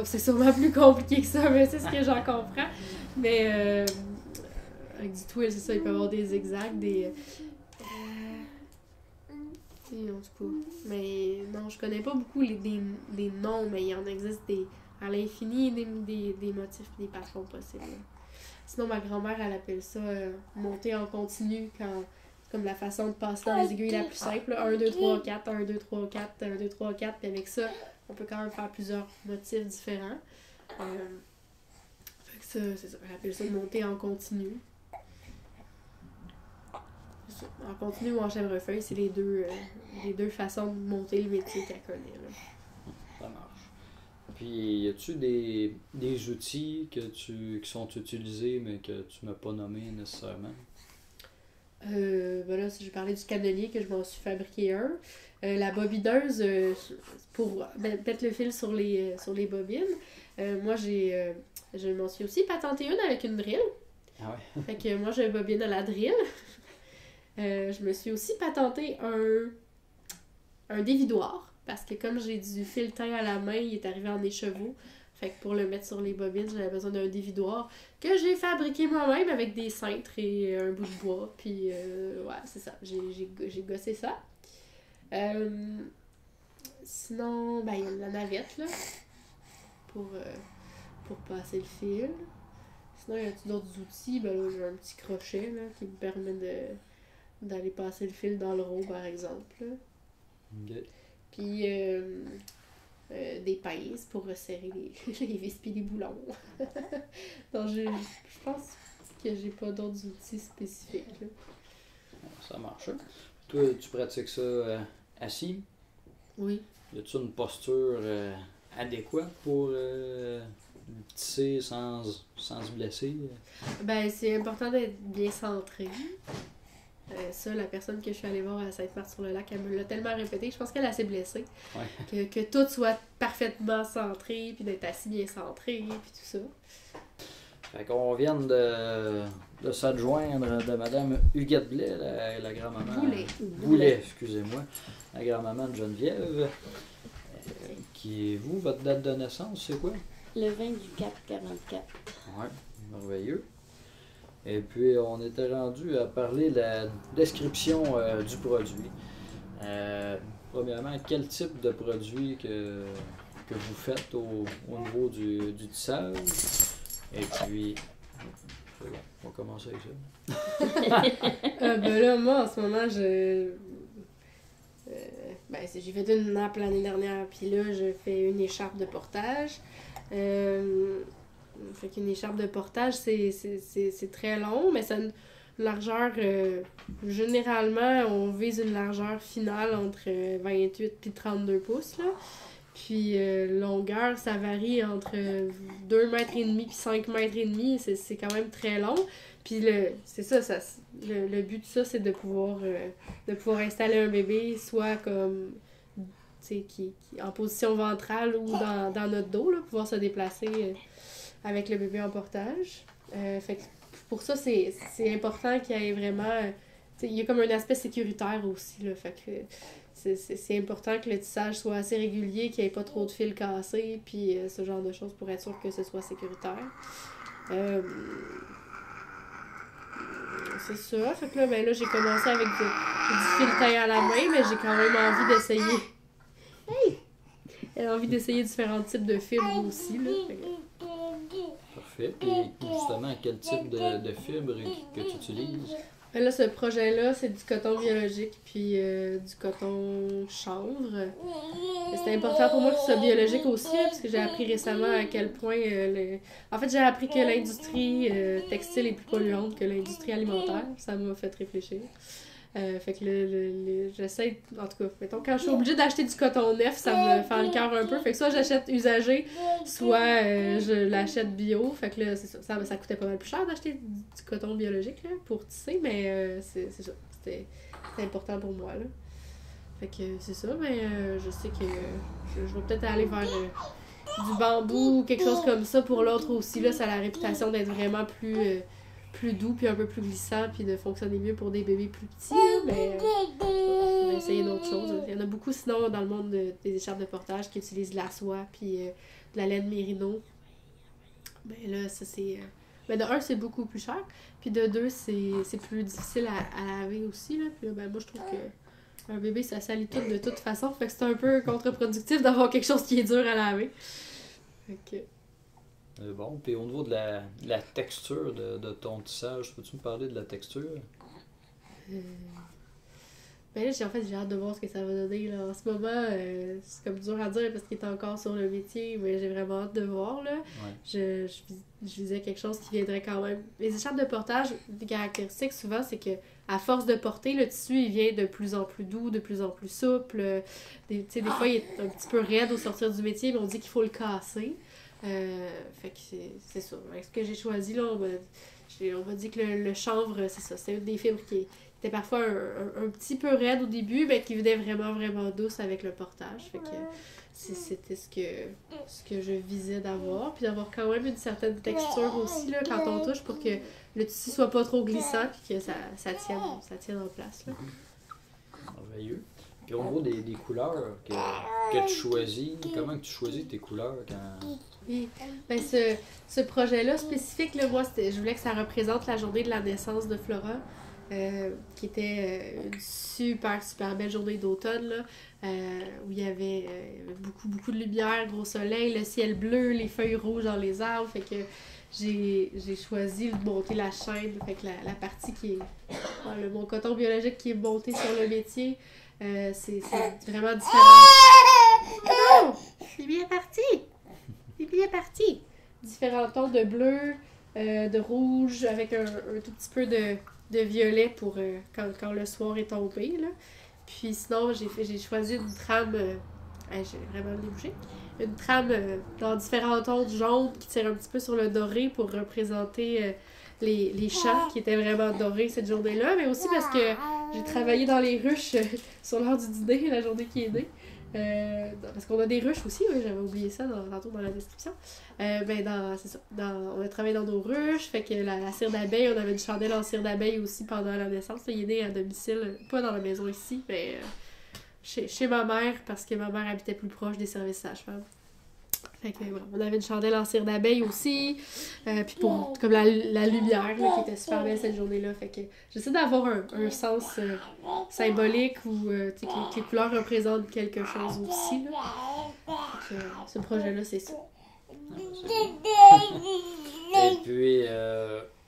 C'est sûrement plus compliqué que ça, mais c'est ce que j'en comprends. Mais avec du twill, c'est ça, il peut y avoir des zigzags, des... en tout cas. Mais non, je connais pas beaucoup des noms, mais il y en existe à l'infini des motifs et des patrons possibles. Sinon, ma grand-mère, elle appelle ça monter en continu, comme la façon de passer dans les aiguilles la plus simple. 1, 2, 3, 4, 1, 2, 3, 4, 1, 2, 3, 4. Puis avec ça, on peut quand même faire plusieurs motifs différents. Fait que ça, c'est ça. Elle appelle ça monter en continu. En continu ou en chèvrefeuille, c'est les deux façons de monter le métier qu'elle connaît. Là. Ça marche. Puis, y a-tu des outils qui sont utilisés, mais que tu m'as pas nommé nécessairement? Ben là, si je parlais du cannelier, que je m'en suis fabriqué un. La bobineuse, pour mettre le fil sur les bobines. Moi, je m'en suis aussi patenté une avec une drill. Ah ouais? Fait que moi, j'ai une bobine à la drill. Je me suis aussi patenté un dévidoir. Parce que comme j'ai du fil teint à la main, il est arrivé en écheveau. Fait que pour le mettre sur les bobines, j'avais besoin d'un dévidoir que j'ai fabriqué moi-même avec des cintres et un bout de bois. Puis ouais, c'est ça. J'ai gossé ça. Sinon, ben il y a la navette là. Pour passer le fil. Sinon, y a d'autres outils? Ben là, j'ai un petit crochet là, qui me permet d'aller passer le fil dans le row, par exemple. Là. Okay. Puis des pinces pour resserrer les vis et les boulons. Donc, je pense que j'ai pas d'autres outils spécifiques. Là. Ça marche. Toi, tu pratiques ça assis? Oui. Y a-tu une posture adéquate pour tisser sans se blesser? Ben, c'est important d'être bien centré. Ça, la personne que je suis allée voir à Sainte-Marthe-sur-le-Lac, elle me l'a tellement répété, je pense qu'elle a assez blessée. Ouais. Que tout soit parfaitement centré, puis d'être assis bien centré, puis tout ça. Fait qu'on vient de s'adjoindre de Madame Huguette Blais, la grand-maman. Boulet, excusez-moi. La grand-maman de Geneviève. Qui est vous, votre date de naissance, c'est quoi? Le 20 du 4-44. Ouais, merveilleux. Et puis, on était rendu à parler de la description du produit. Premièrement, quel type de produit que vous faites au niveau du tissage? Et puis, c'est bon, on va commencer avec ça. Ben là, moi, en ce moment, j'ai fait une nappe l'année dernière, puis là, je fais une écharpe de portage. Fait qu'une écharpe de portage, c'est très long, mais ça a une largeur... généralement, on vise une largeur finale entre 28 et 32 pouces, là. Puis longueur, ça varie entre 2 mètres et demi puis 5 mètres et demi. C'est quand même très long. Puis c'est ça, le but de ça, c'est de pouvoir installer un bébé, soit comme, tu sais, qui en position ventrale ou dans notre dos, là, pouvoir se déplacer avec le bébé en portage. Fait que pour ça, c'est important qu'il y ait vraiment... il y a comme un aspect sécuritaire aussi, là. Fait que c'est important que le tissage soit assez régulier, qu'il n'y ait pas trop de fils cassés, puis ce genre de choses pour être sûr que ce soit sécuritaire. C'est ça. Fait que là, j'ai commencé avec du fil taille à la main, mais j'ai quand même envie d'essayer. Hey! J'ai envie d'essayer différents types de fibres aussi, là. Parfait. Puis justement, quel type de fibre que tu utilises? Là, ce projet-là, c'est du coton biologique puis du coton chanvre. C'est important pour moi que ce soit biologique aussi, parce que j'ai appris récemment à quel point... En fait, j'ai appris que l'industrie textile est plus polluante que l'industrie alimentaire. Ça m'a fait réfléchir. Fait que j'essaie, en tout cas, mettons, quand je suis obligée d'acheter du coton neuf, ça me fait le cœur un peu. Fait que soit j'achète usagé, soit je l'achète bio. Fait que là, c'est ça. Ça coûtait pas mal plus cher d'acheter du coton biologique là, pour tisser, mais c'est ça. C'était important pour moi, là. Fait que c'est ça, mais je sais que je vais peut-être aller vers du bambou ou quelque chose comme ça pour l'autre aussi. Là, ça a la réputation d'être vraiment plus doux puis un peu plus glissant puis de fonctionner mieux pour des bébés plus petits, là, mais on va essayer d'autres choses. Il y en a beaucoup sinon dans le monde des écharpes de portage qui utilisent de la soie puis de la laine mérino. Ben là, ça c'est... Ben de un, c'est beaucoup plus cher, puis de deux, c'est plus difficile à laver aussi, là. Puis là, ben moi je trouve que un bébé ça salit tout de toute façon, fait que c'est un peu contre-productif d'avoir quelque chose qui est dur à laver. Fait que... Bon, puis au niveau de la texture de ton tissage, peux-tu me parler de la texture? Ben là, j'ai hâte de voir ce que ça va donner, là. En ce moment, c'est comme dur à dire parce qu'il est encore sur le métier, mais j'ai vraiment hâte de voir, là. Ouais. Je visais quelque chose qui viendrait quand même... Les écharpes de portage, des caractéristiques, souvent, c'est que à force de porter, le tissu, il vient de plus en plus doux, de plus en plus souple. Des fois, il est un petit peu raide au sortir du métier, mais on dit qu'il faut le casser. Fait que c'est ça. Avec ce que j'ai choisi, là, on m'a dit que le chanvre, c'est ça. C'est une des fibres qui était parfois un petit peu raide au début, mais qui venait vraiment, vraiment douce avec le portage. Fait que c'était ce que je visais d'avoir. Puis d'avoir quand même une certaine texture aussi, là, quand on touche, pour que le tissu soit pas trop glissant puis que ça tienne en place, là. Merveilleux. Puis au niveau des couleurs que tu choisis, comment tu choisis tes couleurs quand... Oui. Ben ce projet-là spécifique, là, moi, je voulais que ça représente la journée de la naissance de Flora, qui était une super, super belle journée d'automne, là, où il y avait beaucoup de lumière, gros soleil, le ciel bleu, les feuilles rouges dans les arbres. Fait que j'ai choisi de monter la chaîne. Fait que la partie qui est... mon coton biologique qui est monté sur le métier, c'est vraiment différent. Oh! C'est bien parti! C'est bien parti! Différents tons de bleu, de rouge, avec un tout petit peu de violet pour quand le soir est tombé, là. Puis sinon, j'ai choisi une trame... j'ai vraiment débouché. Une trame dans différents tons de jaune qui tire un petit peu sur le doré pour représenter les champs qui étaient vraiment dorés cette journée-là, mais aussi parce que j'ai travaillé dans les ruches sur l'heure du dîner, la journée qui est née. Parce qu'on a des ruches aussi, oui, j'avais oublié ça tantôt dans la description. C'est ça. On a travaillé dans nos ruches, fait que la cire d'abeille, on avait une chandelle en cire d'abeille aussi pendant la naissance. Il est né à domicile, pas dans la maison ici, mais chez ma mère, parce que ma mère habitait plus proche des services sages-femmes. Fait que voilà, on avait une chandelle en cire d'abeille aussi, puis pour comme la lumière là, qui était super belle cette journée-là. Fait que j'essaie d'avoir un sens symbolique où que les couleurs représentent quelque chose aussi. Là. Fait que, ce projet-là, c'est ça. Et puis,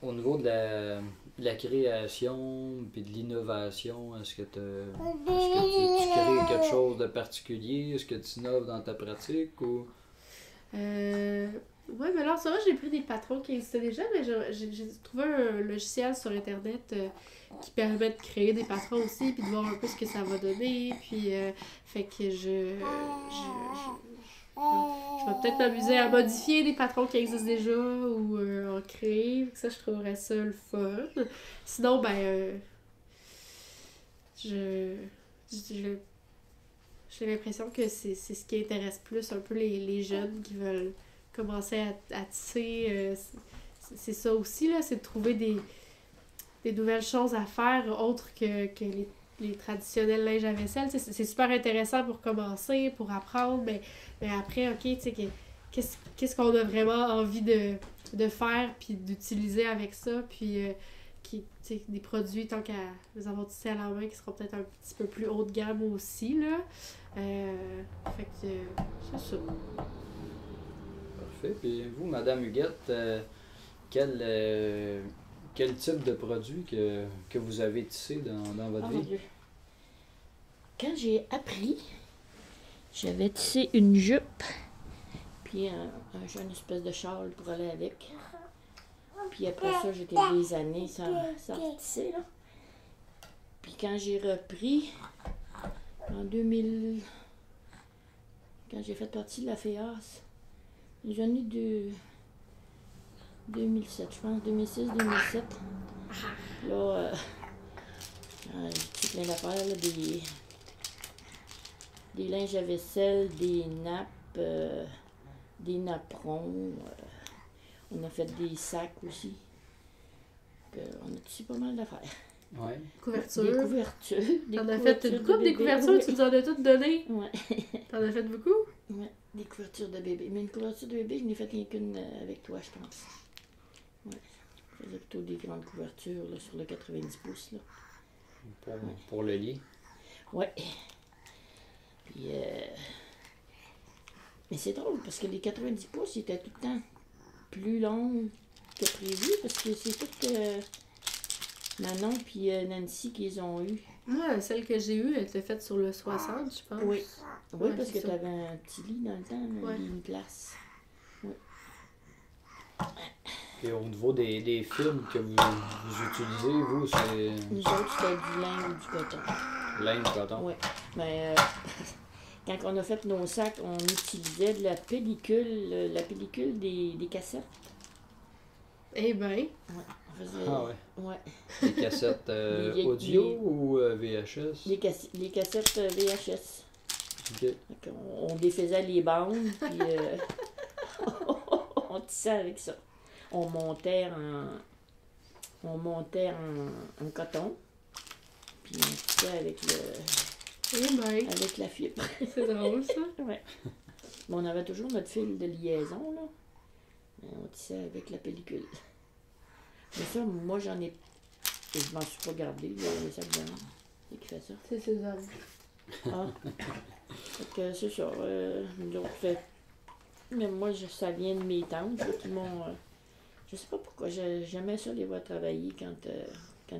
au niveau de la création puis de l'innovation, est-ce que tu crées quelque chose de particulier? Est-ce que tu innoves dans ta pratique ou... Ouais, mais là, en ce moment, j'ai pris des patrons qui existaient déjà, mais j'ai trouvé un logiciel sur Internet qui permet de créer des patrons aussi, puis de voir un peu ce que ça va donner, puis fait que je vais peut-être m'amuser à modifier des patrons qui existent déjà ou en créer, ça, je trouverais ça le fun. Sinon, j'ai l'impression que c'est ce qui intéresse plus un peu les jeunes qui veulent commencer à tisser. C'est ça aussi, là, c'est de trouver des nouvelles choses à faire autres que les traditionnels linges à vaisselle. C'est super intéressant pour commencer, pour apprendre, mais après, OK, tu sais, qu'est-ce qu'on a vraiment envie de faire puis d'utiliser avec ça, puis des produits, tant qu'à les avoir tissés à la main, qui seront peut-être un petit peu plus haut de gamme aussi, là. Fait que c'est ça. Parfait. Puis vous, Madame Huguette, quel type de produit que vous avez tissé dans votre vie? Dieu. Quand j'ai appris, j'avais tissé une jupe, puis une espèce de châle pour aller avec. Puis après ça, j'étais des années sans tisser, là. Puis quand j'ai repris, en 2000, quand j'ai fait partie de la FEAS, les années de 2007, je pense, 2006-2007. Là, j'ai tissé plein d'affaires, là, des linges à vaisselle, des nappes, des napperons. On a fait des sacs aussi. On a tissé pas mal d'affaires. Ouais. Couverture. Des couvertures. T'en as fait une couple des couvertures, tu nous en as toutes données? Ouais. T'en as fait beaucoup? Ouais, des couvertures de bébé. Mais une couverture de bébé, je n'ai fait rien qu'une avec toi, je pense. Ouais. Je faisais plutôt des grandes couvertures là, sur le 90 pouces. Là. Pour le lit? Ouais. Puis, mais c'est drôle parce que les 90 pouces, ils étaient tout le temps plus longs que prévu parce que c'est tout Manon puis Nancy qui les ont eu. Moi, celle que j'ai eue, elle était faite sur le 60, je pense. Oui. Oui, Ouais, parce que c'est tu ça. avais un petit lit dans le temps, Ouais. une place. Oui. Et au niveau des films que vous utilisez, vous, c'est Nous autres, c'était du lin ou du coton. laine, coton? Oui. Mais quand on a fait nos sacs, on utilisait de la pellicule des cassettes. Eh ben, Ouais. On faisait. Ah ouais. Ouais. Des cassettes Les- audio ou VHS? Les cassettes VHS. Ok. Fait on défaisait les bandes, puis on tissait avec ça. On montait en coton, puis on tissait avec la fibre. c'est drôle ça. Ouais. Bon, on avait toujours notre fil de liaison, là. Mais on tissait avec la pellicule. Mais ça, moi, j'en ai... Je m'en suis pas gardé, là, le sac de viande. C'est qui fait ça? C'est Suzanne. Ah. Fait que c'est ça. Nous autres, fait... Mais moi, ça vient de mes tantes, là, qui m'ont... je sais pas pourquoi, j'aimais ça les voir travailler quand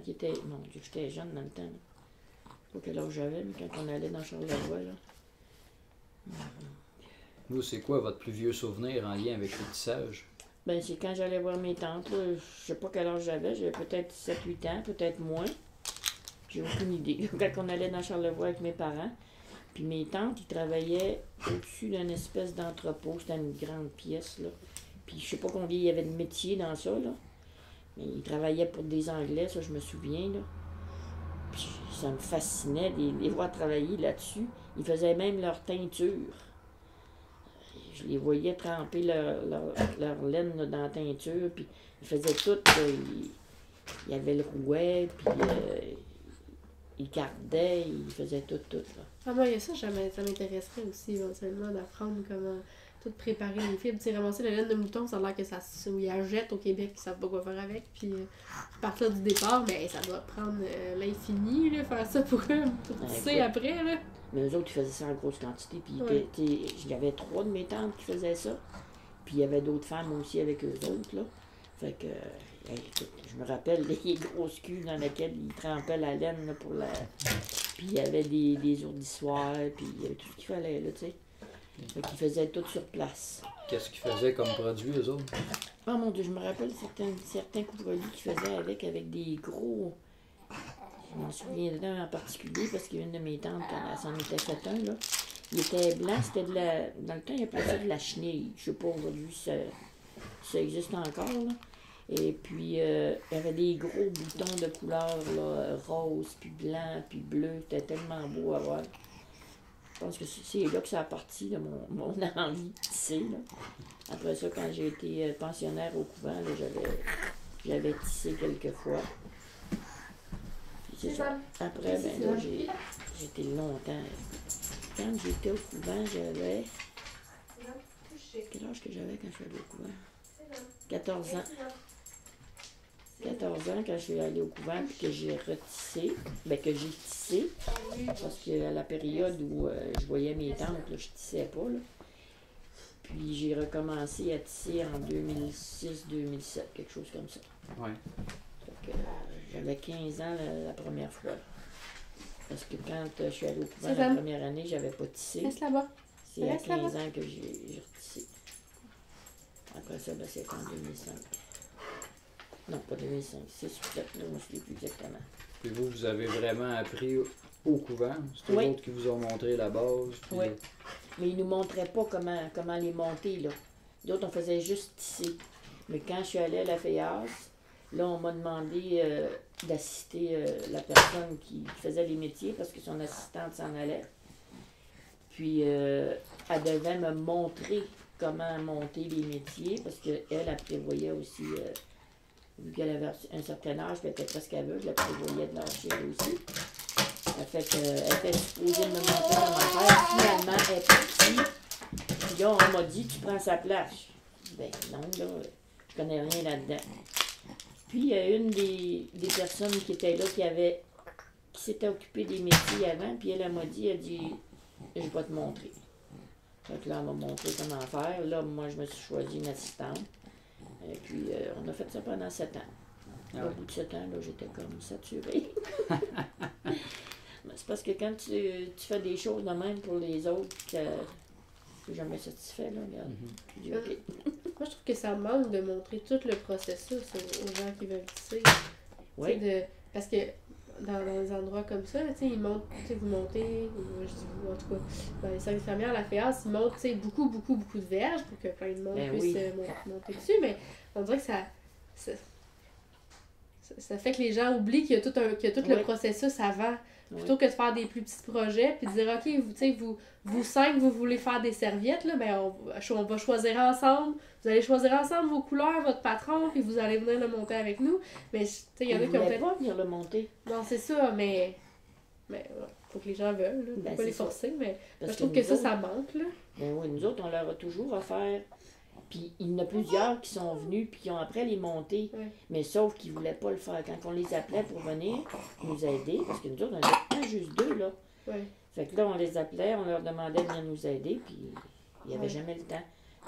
ils étaient... Mon Dieu, j'étais jeune dans le temps, là. Pas quel âge j'avais, mais quand on allait dans Charlevoix, là. Vous, c'est quoi votre plus vieux souvenir en lien avec le tissage? Ben, c'est quand j'allais voir mes tantes, là, je sais pas quel âge j'avais peut-être 7-8 ans, peut-être moins. J'ai aucune idée. Quand on allait dans Charlevoix avec mes parents, puis mes tantes, ils travaillaient au-dessus d'une espèce d'entrepôt, c'était une grande pièce, là. Puis je sais pas combien il y avait de métiers dans ça, là. Mais ils travaillaient pour des Anglais, ça je me souviens, là. Puis ça me fascinait de les voir travailler là-dessus. Ils faisaient même leur teinture. Je les voyais tremper leur laine là, dans la teinture, puis ils faisaient tout. Il y avait le rouet, puis ils gardaient, ils faisaient tout. Là. Ah, moi, il y a ça, ça m'intéresserait aussi éventuellement d'apprendre comment tout préparer les fibres. Tu sais, ramasser la laine de mouton, ça a l'air que ça ils la jettent au Québec, ils savent pas quoi faire avec. Puis partir du départ, mais ça doit prendre l'infini, là, faire ça pour tisser après. Là. Mais eux autres, ils faisaient ça en grosse quantité. Puis il y avait 3 de mes tantes qui faisaient ça. Puis il y avait d'autres femmes aussi avec eux autres. Là. Fait que, je me rappelle les grosses cuves dans lesquelles ils trempaient la laine là, pour la. Puis il y avait des ourdissoirs, puis il y avait tout ce qu'il fallait, là, tu sais. Fait qu'ils faisaient tout sur place. Qu'est-ce qu'ils faisaient comme produit, eux autres? Oh mon Dieu, je me rappelle certains couvre-lits qu'ils faisaient avec des gros. Je m'en souviens d'un en particulier parce qu'il y a une de mes tantes, quand elle s'en était fait un, là. Il était blanc, c'était de la. Dans le temps, il appelait ça de la chenille. Je sais pas aujourd'hui si ça existe encore, là. Et puis, il y avait des gros boutons de couleur, là, rose, puis blanc, puis bleu. C'était tellement beau à voir. Je pense que c'est là que ça a parti de mon envie de tisser, là. Après ça, quand j'ai été pensionnaire au couvent, là, j'avais tissé quelques fois. Puis c'est ça. Après, ben là, j'étais longtemps. Quand j'étais au couvent, j'avais... Quel âge que j'avais quand je suis allée au couvent? 14 ans. 14 ans, quand je suis allée au couvent, puis que j'ai retissé, que j'ai tissé, parce qu'à la période où je voyais mes tantes, là, je tissais pas, là. Puis j'ai recommencé à tisser en 2006-2007, quelque chose comme ça. Ouais. Fait que j'avais 15 ans la première fois. Parce que quand je suis allée au couvent la première année, j'avais pas tissé. Reste là-bas. C'est à 15 ans que j'ai retissé. Après ça, ben, c'est en 2005. Non, pas 2005, 6 ou 7, là, je ne sais plus exactement. Puis vous avez vraiment appris au couvent? C'est eux autres qui vous ont montré la base? Puis... Oui. Mais ils ne nous montraient pas comment les monter, là. D'autres, on faisait juste tisser. Mais quand je suis allée à la FEAS, là, on m'a demandé d'assister la personne qui faisait les métiers parce que son assistante s'en allait. Puis, elle devait me montrer comment monter les métiers parce qu'elle prévoyait aussi... vu qu'elle avait un certain âge, puis elle était presque aveugle, elle prévoyait de lâcher elle aussi. Elle était supposée de me montrer comment faire. Finalement, elle est partie. Puis là, on m'a dit, tu prends sa place. Ben non, là, je connais rien là-dedans. Puis, il y a une des personnes qui était là, qui s'était occupée des métiers avant, puis elle m'a dit, je vais te montrer. Fait que là, elle m'a montré comment faire. Là, moi, je me suis choisi une assistante. Et puis, on a fait ça pendant 7 ans. Ah Au bout de 7 ans, là, j'étais comme saturée. C'est parce que quand tu fais des choses de même pour les autres, que tu n'es jamais satisfait, là, regarde. Je dis, OK. Moi, je trouve que ça manque de montrer tout le processus aux gens qui veulent tisser. Oui. Parce que dans des endroits comme ça, ils montent, vous montez, moi je dis vous, en tout cas, dans les services infirmières, la FEAS, ils montent beaucoup de verges pour que plein de monde puisse monter dessus, mais on dirait que ça fait que les gens oublient qu'il y a tout le processus avant. Plutôt que de faire des plus petits projets, puis de dire, OK, vous 5, vous voulez faire des serviettes, là, ben on va choisir ensemble. Vous allez choisir ensemble vos couleurs, votre patron, puis vous allez venir le monter avec nous. Mais, il y en a qui ont peut-être pas venir le monter. Non, c'est ça, mais faut que les gens veulent, là. Faut pas les forcer, mais je trouve que ça manque, là. Ben oui, nous autres, on leur a toujours offert. Puis il y en a plusieurs qui sont venus puis qui ont après les monter. Ouais. Mais sauf qu'ils ne voulaient pas le faire. Quand on les appelait pour venir nous aider, parce que nous autres, on n'avait pas juste 2, là. Ouais. Fait que là, on les appelait, on leur demandait de venir nous aider, puis il n'y avait jamais le temps.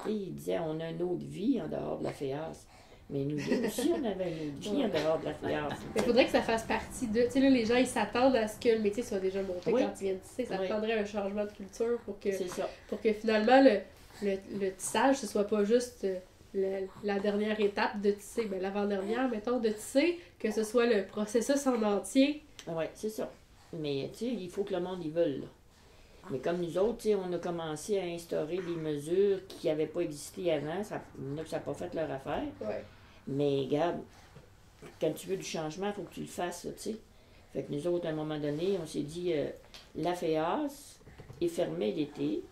Et ils disaient, on a une autre vie en dehors de la FEAS. Mais nous aussi, on avait une autre vie en dehors de la FEAS. Il faudrait que ça fasse partie de... Tu sais, là, les gens, ils s'attendent à ce que le métier soit déjà monté quand ils viennent tisser. Ça prendrait un changement de culture pour que finalement, le tissage, ce soit pas juste la dernière étape de tisser, ben l'avant-dernière, mettons, de tisser, que ce soit le processus en entier. Oui, c'est ça. Mais, tu sais, il faut que le monde y veuille, là. Mais comme nous autres, tu sais, on a commencé à instaurer des mesures qui n'avaient pas existé avant. Ça n'a pas fait leur affaire. Ouais. Mais, regarde, quand tu veux du changement, il faut que tu le fasses, tu sais. Fait que nous autres, à un moment donné, on s'est dit, la FEAS est fermée l'été.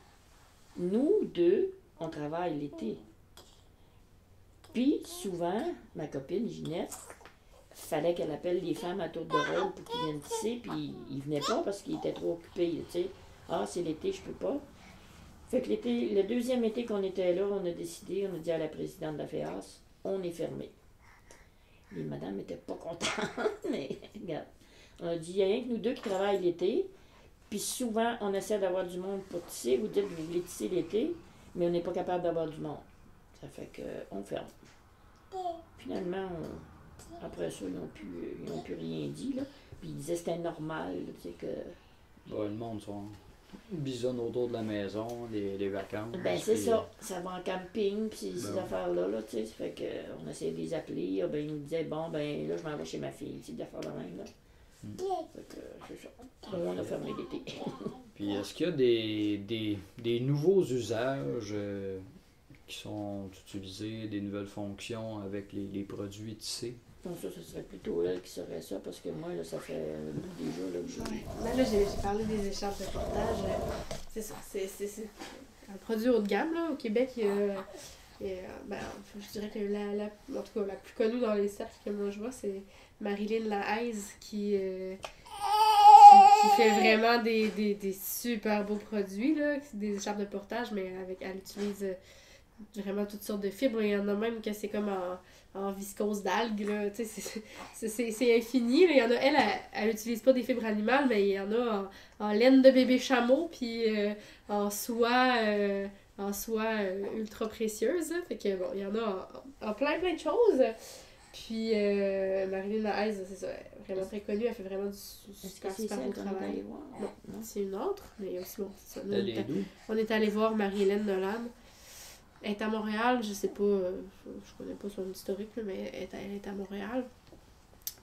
Nous deux, on travaille l'été. Puis, souvent, ma copine Ginette, fallait qu'elle appelle les femmes à tour de rôle pour qu'ils viennent tisser, puis ils venaient pas parce qu'ils étaient trop occupés, tu sais. Ah, c'est l'été, je peux pas. Fait que l'été, le deuxième été qu'on était là, on a décidé, on a dit à la présidente de la FEAS, on est fermé. Les madames n'étaient pas contentes, mais regarde. On a dit, il y a rien que nous deux qui travaillent l'été, puis souvent, on essaie d'avoir du monde pour tisser. Vous dites que vous voulez tisser l'été, mais on n'est pas capable d'avoir du monde. Ça fait qu'on ferme. Finalement, après ça, ils n'ont plus rien dit, là. Puis ils disaient que c'était normal, tu sais, que... Le monde bisonne autour de la maison, les vacances. Ben, c'est ça. Ça va en camping, puis ces affaires-là, là, tu sais. Ça fait qu'on essayait de les appeler. Ben, ils nous disaient, bon, ben, là, je m'en vais chez ma fille, tu sais, d'affaires de même, là. Fait que, c'est ça. Donc, on a fermé l'été. Puis, est-ce qu'il y a des nouveaux usages qui sont utilisés, des nouvelles fonctions avec les produits tissés? Donc ça serait plutôt elle qui saurait ça, parce que moi, là, ça fait un bout déjà là, que Là, j'ai parlé des écharpes de portage. C'est ça, c'est un produit haut de gamme, là, au Québec. Ben, je dirais que en tout cas, la plus connue dans les cercles que moi je vois, c'est Marilyn Lahaise qui fait vraiment des super beaux produits, là, des écharpes de portage, mais elle utilise vraiment toutes sortes de fibres. Il y en a même que c'est comme en viscose d'algues, là, tu sais, c'est infini, là. Il y en a, elle utilise pas des fibres animales, mais il y en a en laine de bébé chameau, puis en soie ultra précieuse, là. Fait que bon, il y en a en plein de choses. Puis Marilyn Lahaise, c'est ça, elle est vraiment très connue, elle fait vraiment du super beau travail. Non, c'est une autre, mais aussi bon, c'est ça. On est allé voir Marie-Hélène Nolan. Elle est à Montréal, je sais pas, je connais pas son historique, mais elle est à Montréal.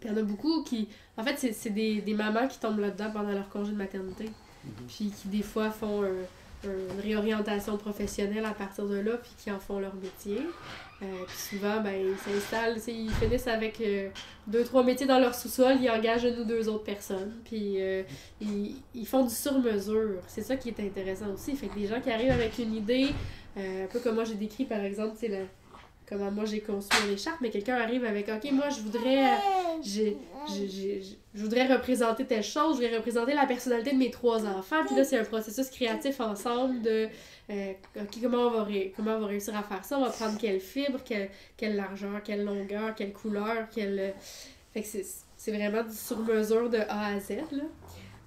Puis il y en a beaucoup qui... En fait, c'est des mamans qui tombent là-dedans pendant leur congé de maternité. Puis qui, des fois, font une réorientation professionnelle à partir de là, puis qui en font leur métier. Puis souvent, ben, ils s'installent, ils finissent avec 2-3 métiers dans leur sous-sol, ils engagent 1 ou 2 autres personnes, puis ils font du sur-mesure. C'est ça qui est intéressant aussi. Fait que des gens qui arrivent avec une idée, un peu comme moi j'ai décrit par exemple, comment moi j'ai conçu une écharpe, mais quelqu'un arrive avec, ok, moi je voudrais représenter telle chose, je voudrais représenter la personnalité de mes 3 enfants, puis là c'est un processus créatif ensemble de ok, comment on va réussir à faire ça, on va prendre quelle fibre, quelle largeur, quelle longueur, quelle couleur, fait que c'est vraiment du sur-mesure de A à Z, là.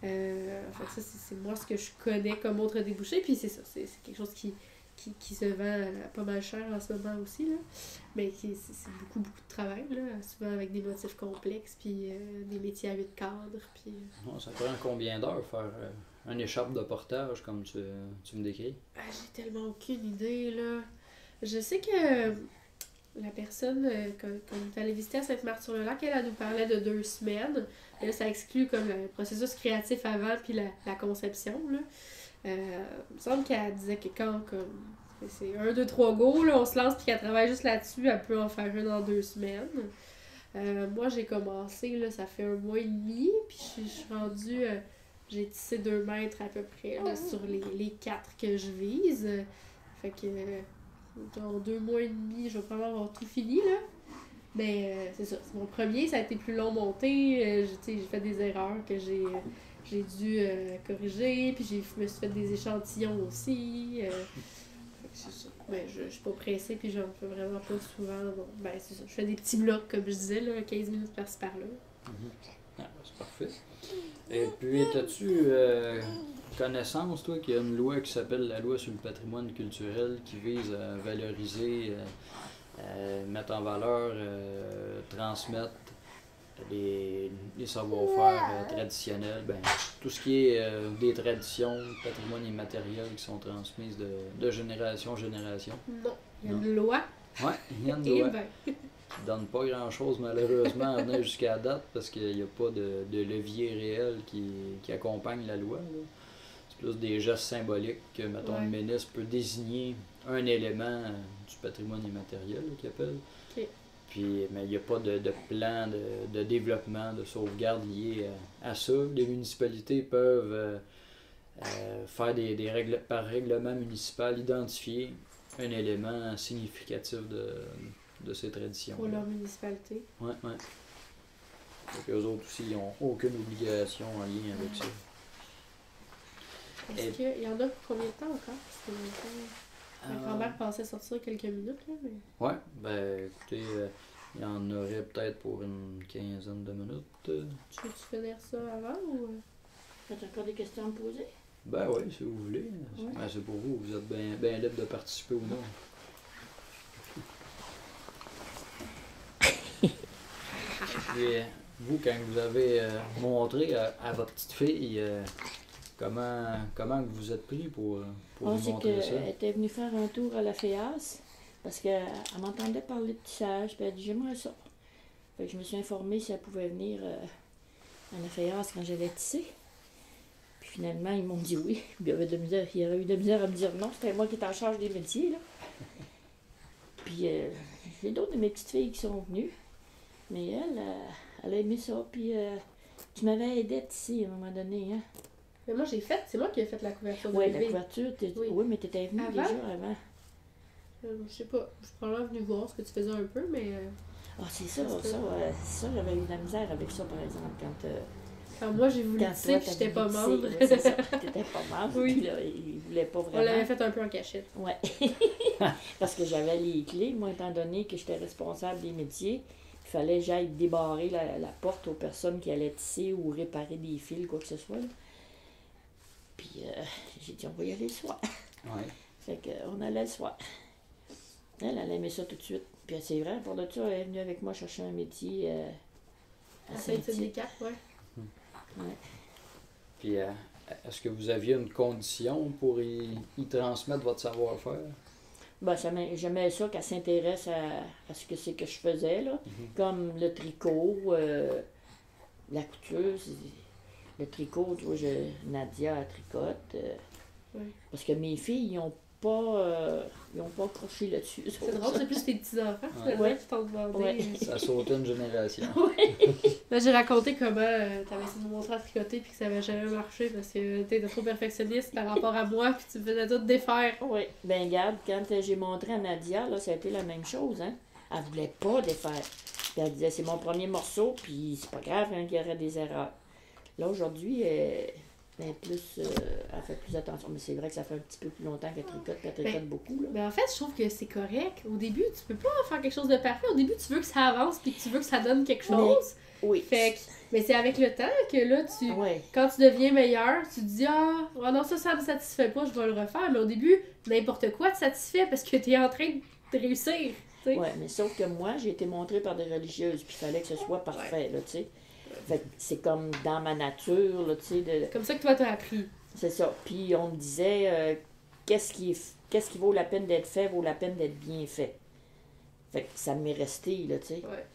Fait que ça c'est moi ce que je connais comme autre débouché, puis c'est ça, c'est quelque chose qui se vend pas mal cher en ce moment aussi, là. Mais c'est beaucoup de travail, là, souvent avec des motifs complexes, puis des métiers à 8 cadres. Puis... Ça prend combien d'heures faire un écharpe de portage, comme tu me décris? J'ai tellement aucune idée, là. Je sais que la personne, quand on est allé visiter à Sainte-Marthe-sur-le-Lac, elle nous parlait de 2 semaines. Et là, ça exclut comme le processus créatif avant, puis la conception, là. Il me semble qu'elle disait que quand c'est 1, 2, 3 go, là, on se lance puis qu'elle travaille juste là-dessus, elle peut en faire une en 2 semaines. Moi j'ai commencé, là, ça fait 1 mois et demi, puis je suis rendue, j'ai tissé 2 mètres à peu près là, sur les 4 que je vise. Fait que dans 2 mois et demi, je vais probablement avoir tout fini, là. Mais c'est ça, c'est mon premier, ça a été plus long monté, j'ai fait des erreurs que j'ai dû corriger, puis je me suis fait des échantillons aussi. C'est ça. Mais je suis pas pressée, puis j'en fais vraiment pas souvent. Bon, ben c'est ça. Je fais des petits blocs, comme je disais, là, 15 minutes par-ci par-là. C'est parfait. Et puis, as-tu connaissance, toi, qu'il y a une loi qui s'appelle la loi sur le patrimoine culturel qui vise à valoriser, mettre en valeur, transmettre les savoir-faire traditionnels, tout ce qui est des traditions, patrimoine immatériel qui sont transmises de génération en génération? Non, il y a une loi. Oui, il y a une loi qui ne donne pas grand-chose malheureusement à venir jusqu'à date parce qu'il n'y a pas de levier réel qui accompagne la loi, là. C'est plus des gestes symboliques que, mettons, le ministre peut désigner un élément du patrimoine immatériel qu'il appelle. Okay. Puis, mais il n'y a pas de plan de développement, de sauvegarde lié à ça. Les municipalités peuvent faire par règlement municipal, identifier un élément significatif de ces traditions. Pour leur municipalité. Oui, oui. Donc, eux autres aussi, ils n'ont aucune obligation en lien avec ça. Est-ce qu'il y en a pour combien de temps encore? Parce que ma grand-mère pensait sortir quelques minutes, là, mais... Oui, ben écoutez, il y en aurait peut-être pour une quinzaine de minutes. Tu veux-tu finir ça avant ou... T'as encore des questions à me poser? Ben oui, si vous voulez. Ouais. Ben, c'est pour vous, vous êtes bien libre de participer ou non. Puis, vous, quand vous avez montré à votre petite fille comment que vous êtes pris pour lui C'est montrer ça? qu'elle était venue faire un tour à la FEAS parce qu'elle m'entendait parler de tissage, puis elle a dit j'aimerais ça. Fait que je me suis informée si elle pouvait venir à la FEAS quand j'avais tissé. Puis finalement, ils m'ont dit oui. Puis il y aurait eu de misère à me dire non, c'était moi qui étais en charge des métiers, là. Puis j'ai d'autres de mes petites filles qui sont venues. Mais elle a aimé ça, puis tu m'avais aidé à tisser à un moment donné, hein? Mais moi, c'est moi qui ai fait la couverture de Oui, la bébé. couverture, Oui. Oui, mais t'étais venue Avant? déjà avant. Je sais pas, je suis probablement venue voir ce que tu faisais un peu, mais Ah, c'est ça, j'avais eu de la misère avec ça, par exemple, quand moi j'ai voulu quand tisser, toi, puis j'étais t'avais pas voulu membre. tisser, c'est ça, t'étais pas membre, Oui. puis là, ils voulaient pas On vraiment. l'avait fait un peu en cachette. Ouais. Parce que j'avais les clés, moi, étant donné que j'étais responsable des métiers, il fallait que j'aille débarrer la porte aux personnes qui allaient tisser ou réparer des fils, quoi que ce soit, là. Puis j'ai dit, on va y aller le soir. Oui. Fait qu'on allait le soir. Elle aimait ça tout de suite. Puis c'est vrai, pour le ça, elle est venue avec moi chercher un métier à À Saint-Tite des Saint-Tite. Caps, ouais. Ouais. Puis, est-ce que vous aviez une condition pour y transmettre votre savoir-faire? Ben, j'aimais ça qu'elle s'intéresse à ce que c'est que je faisais, là. Comme le tricot, la couture. Le tricot, tu vois, Nadia elle tricote. Ouais. Parce que mes filles, ils n'ont pas accroché là-dessus. C'est drôle, c'est plus tes petits-enfants, finalement, Ouais. qui t'ont demandé. Ouais. Ça a sauté une génération. Là, j'ai raconté comment t'avais essayé de me montrer à tricoter puis que ça avait jamais marché parce que t'étais trop perfectionniste par rapport à moi puis tu me faisais tout défaire. Oui. Ben, regarde, quand j'ai montré à Nadia, là, ça a été la même chose, hein. Elle voulait pas défaire. Puis elle disait, c'est mon premier morceau, puis c'est pas grave hein, qu'il y aurait des erreurs. Là, aujourd'hui, elle fait plus attention. Mais c'est vrai que ça fait un petit peu plus longtemps qu'elle tricote, puis elle tricote beaucoup, là. Mais en fait, je trouve que c'est correct. Au début, tu peux pas faire quelque chose de parfait. Au début, tu veux que ça avance puis que tu veux que ça donne quelque chose. Oui. Fait que, mais c'est avec le temps que là, Ouais. quand tu deviens meilleur, tu te dis ah non, ça me satisfait pas, je vais le refaire. Mais au début, n'importe quoi te satisfait parce que t'es en train de réussir. Tu sais. Ouais, mais sauf que moi, j'ai été montrée par des religieuses, puis il fallait que ce soit parfait, là, tu sais. Fait que c'est comme dans ma nature, là, tu sais, C'est comme ça que toi t'as appris. c'est ça. Puis on me disait, qu'est-ce qui vaut la peine d'être fait, vaut la peine d'être bien fait. Fait que ça m'est resté, là, tu sais. Ouais.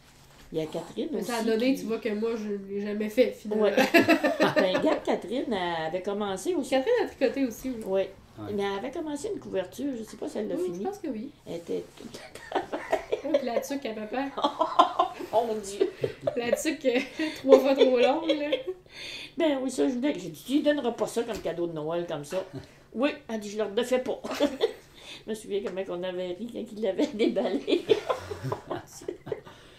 Il y a Catherine Mais aussi. ça a donné, qui- tu vois que moi, je l'ai jamais fait finalement. Ouais. Ben, regarde, Catherine, elle avait commencé aussi. Catherine a tricoté aussi, oui. Oui. Ouais. Mais elle avait commencé une couverture, je sais pas si elle l'a Oui, fini. je pense que oui. Elle était toute... Donc la tuque à papa. Oh mon Dieu! La tuque 3 fois trop longue, là. Ben oui, ça, je voulais. J'ai dit, tu lui donneras pas ça comme cadeau de Noël, comme ça. Oui, elle dit, je leur refais pas. Je me souviens comment on avait ri quand il l'avait déballé.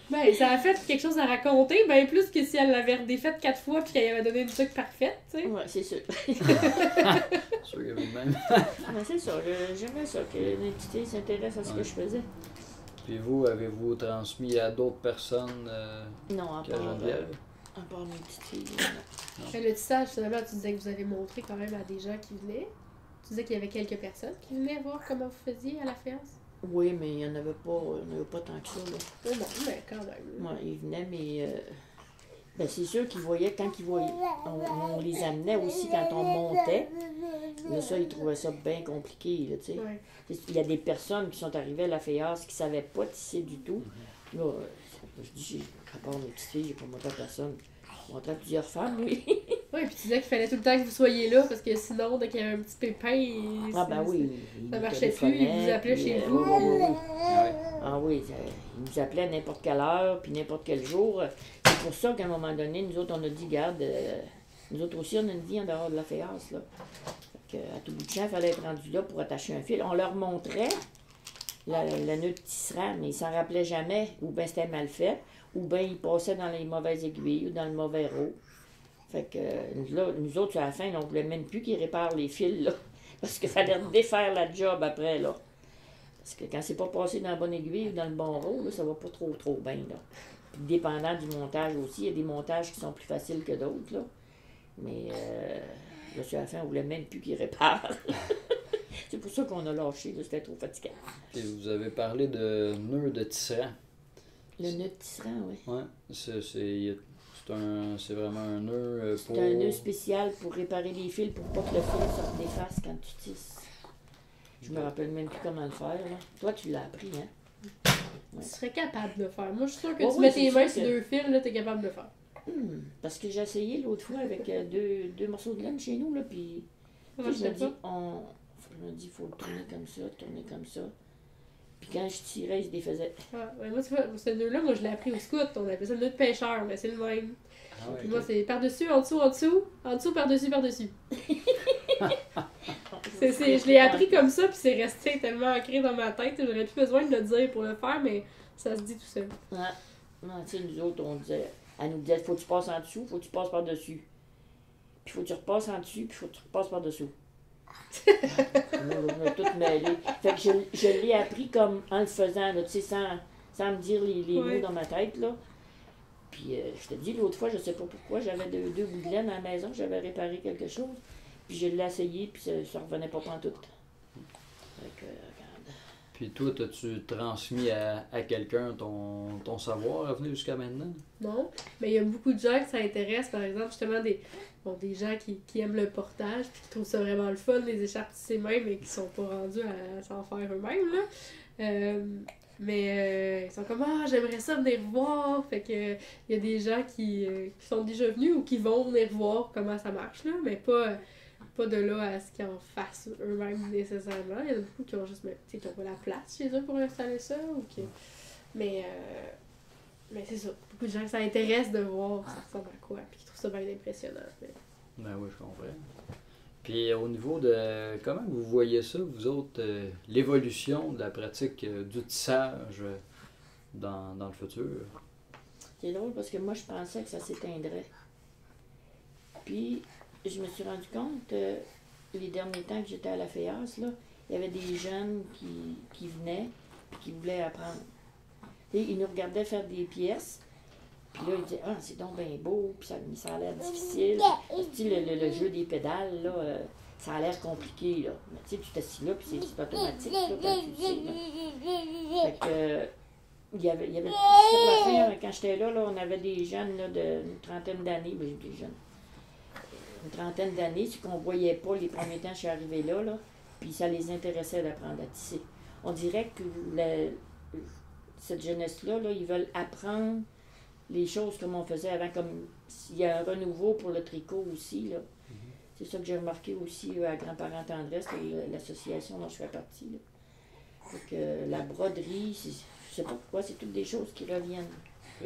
Ben, ça a fait quelque chose à raconter, ben plus que si elle l'avait redéfaite 4 fois puis qu'elle avait donné une tuque parfaite, tu sais. Ouais, c'est sûr. Sûr que vous-même. Mais c'est ça, j'aimais ça, que les petites filles s'intéressent à ce que je faisais. Puis vous, avez-vous transmis à d'autres personnes Non, à qu'à part, Geneviève? à part mes petites filles. Non. Mais le tissage, finalement, tu disais que vous avez montré quand même à des gens qui venaient. Tu disais qu'il y avait quelques personnes qui venaient voir comment vous faisiez à la fiance. Oui, mais il n'y en avait pas tant que ça, là. Oh non, mais quand même. Ouais, ils venaient, mais ben c'est sûr qu'ils voyaient, quand ils voyaient, on les amenait aussi quand on montait. Là, ça, ils trouvaient ça bien compliqué, là, tu sais. Ouais. Il y a des personnes qui sont arrivées à la FEAS qui ne savaient pas tisser du tout. Là, je dis, à part mes petites filles, j'ai pas montré à personne. J'ai montré à plusieurs femmes, oui. Oui, puis tu disais qu'il fallait tout le temps que vous soyez là, parce que sinon, dès qu'il y avait un petit pépin, Ah ben oui, ça marchait plus, il vous appelait chez vous. Oui, oui, oui. Ah ouais. Ah oui, il nous appelait à n'importe quelle heure, puis n'importe quel jour. C'est pour ça qu'à un moment donné, nous autres, on a dit, garde, nous autres aussi, on a une vie en dehors de la féance, là. Fait que, à tout bout de champ, il fallait être rendu là pour attacher un fil. On leur montrait le nœud de tisserand, mais ils s'en rappelaient jamais, ou bien c'était mal fait, ou bien ils passaient dans les mauvaises aiguilles, ou dans le mauvais rot. Fait que là, nous autres, à la fin, on ne voulait même plus qu'ils réparent les fils, là. Parce qu'il fallait défaire la job après, là. Parce que quand c'est pas passé dans la bonne aiguille ou dans le bon rôle, là, ça va pas trop bien, là. Puis dépendant du montage aussi, il y a des montages qui sont plus faciles que d'autres, là. Mais là, sur la fin, on voulait même plus qu'ils réparent. C'est pour ça qu'on a lâché, là, c'était trop fatigant. Et vous avez parlé de nœud de tisserand. Le nœud de tisserand, oui. Ouais, c'est vraiment un nœud pour... C'est un nœud spécial pour réparer les fils pour pas que le fil sorte des faces quand tu tisses. Je me rappelle même plus comment le faire, là. Toi, tu l'as appris, hein? Tu serais capable de le faire. Moi, je suis sûre que Oh, tu oui, mets c'est tes sûr mains que- sur 2 fils, là, t'es capable de le faire. Parce que j'ai essayé l'autre fois avec deux morceaux de laine chez nous, là, puis Ça tu sais, je me marchait dis, pas. il faut le tourner comme ça. Puis quand je tirais, il se défaisait. Ah, ouais, moi, tu vois, ce nœud-là, moi, je l'ai appris au scout. On appelle ça le nœud de pêcheur, mais c'est le même. Ah ouais, Puis ok. moi, c'est par-dessus, en dessous, par-dessus, par-dessus. Je l'ai appris comme ça, puis c'est resté tellement ancré dans ma tête. J'aurais plus besoin de le dire pour le faire, mais ça se dit tout seul. Ouais. Non, tu sais, nous autres, elle nous disait, faut que tu passes en dessous, faut que tu passes par-dessus. Puis faut que tu repasses en dessus, puis faut que tu repasses par-dessous. On a tout mêlé. Fait que je l'ai appris comme en le faisant, là, tu sais, sans me dire les Ouais. mots dans ma tête, là. Puis je te dis, l'autre fois, je sais pas pourquoi, j'avais deux bouts de laine à la maison, j'avais réparé quelque chose. Puis je l'ai essayé, puis ça revenait pas pantoute. Fait que, regarde. Puis toi, as-tu transmis à quelqu'un ton savoir à venir jusqu'à maintenant? Non, mais il y a beaucoup de gens que ça intéresse, par exemple, justement, des gens qui aiment le portage, puis qui trouvent ça vraiment le fun, les écharpes tissées mêmes, et qui sont pas rendus à s'en faire eux-mêmes, là. Mais ils sont comme, ah, j'aimerais ça venir voir. Fait que il y a des gens qui sont déjà venus ou qui vont venir voir comment ça marche, là, mais pas de là à ce qu'ils en fassent eux-mêmes nécessairement. Il y en a beaucoup qui ont juste, tu sais, qui ont pas la place chez eux pour installer ça, ou qui... Mais c'est ça. Beaucoup de gens que ça intéresse de voir ça ressemble à quoi, puis qui trouvent ça bien impressionnant. Mais... Ben oui, je comprends. Puis au niveau de comment vous voyez ça, vous autres, l'évolution de la pratique du tissage dans le futur? C'est drôle parce que moi, je pensais que ça s'éteindrait. Puis, je me suis rendu compte, les derniers temps que j'étais à la FEAS, là, il y avait des jeunes qui venaient et qui voulaient apprendre. Et ils nous regardaient faire des pièces. Puis là, ils disaient, ah, c'est donc bien beau, puis ça a l'air difficile. Tu sais, le jeu des pédales, là, ça a l'air compliqué, là. Mais tu sais, tu t'assis là, puis c'est automatique, là, quand tu le sais, là. Fait que, il y avait sur la fin, quand j'étais là, on avait des jeunes, là, d'une trentaine d'années, ben, j'ai des jeunes, une trentaine d'années, c'est qu'on voyait pas les premiers temps que je suis arrivée là, puis ça les intéressait d'apprendre à tisser. On dirait que cette jeunesse-là, là, ils veulent apprendre les choses comme on faisait avant, comme il y a un renouveau pour le tricot aussi, là. C'est ça que j'ai remarqué aussi à Grands-Parents Tendresse, l'association dont je fais partie, là. Donc, la broderie, je sais pas pourquoi, c'est toutes des choses qui reviennent.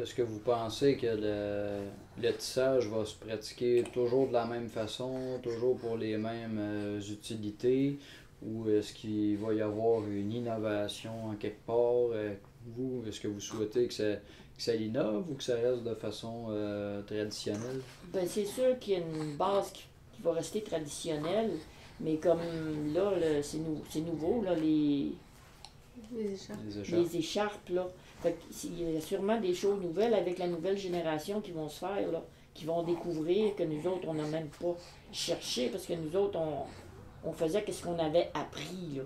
Est-ce que vous pensez que le tissage va se pratiquer toujours de la même façon, toujours pour les mêmes utilités, ou est-ce qu'il va y avoir une innovation en quelque part? Vous, est-ce que vous souhaitez que ça innove ou que ça reste de façon traditionnelle? Ben, c'est sûr qu'il y a une base qui va rester traditionnelle, mais comme là, c'est nouveau, là, Les écharpes. Les écharpes. les écharpes, là. Fait qu'il y a sûrement des choses nouvelles avec la nouvelle génération qui vont se faire, là, qui vont découvrir que nous autres, on n'a même pas cherché, parce que nous autres, on faisait ce qu'on avait appris, là.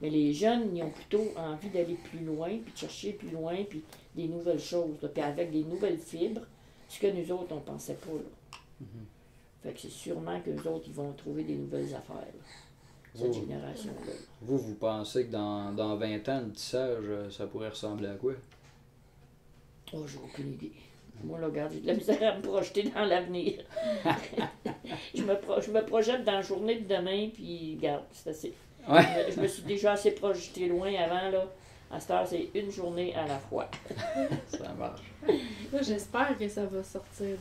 Mais les jeunes, ils ont plutôt envie d'aller plus loin, puis de chercher plus loin, puis des nouvelles choses, là, puis avec des nouvelles fibres, ce que nous autres, on pensait pas, là. Fait que c'est sûrement que nous autres, ils vont trouver des nouvelles affaires, là, cette Oh. génération-là. Vous pensez que dans 20 ans, le tissage, ça pourrait ressembler à quoi? Oh, j'ai aucune idée. Moi, là, regarde, j'ai de la misère à me projeter dans l'avenir. je me projette dans la journée de demain, puis regarde, c'est assez. Ouais. Je me suis déjà assez projeté loin avant, là. À cette heure, c'est une journée à la fois. Ça marche. Moi, j'espère que ça va sortir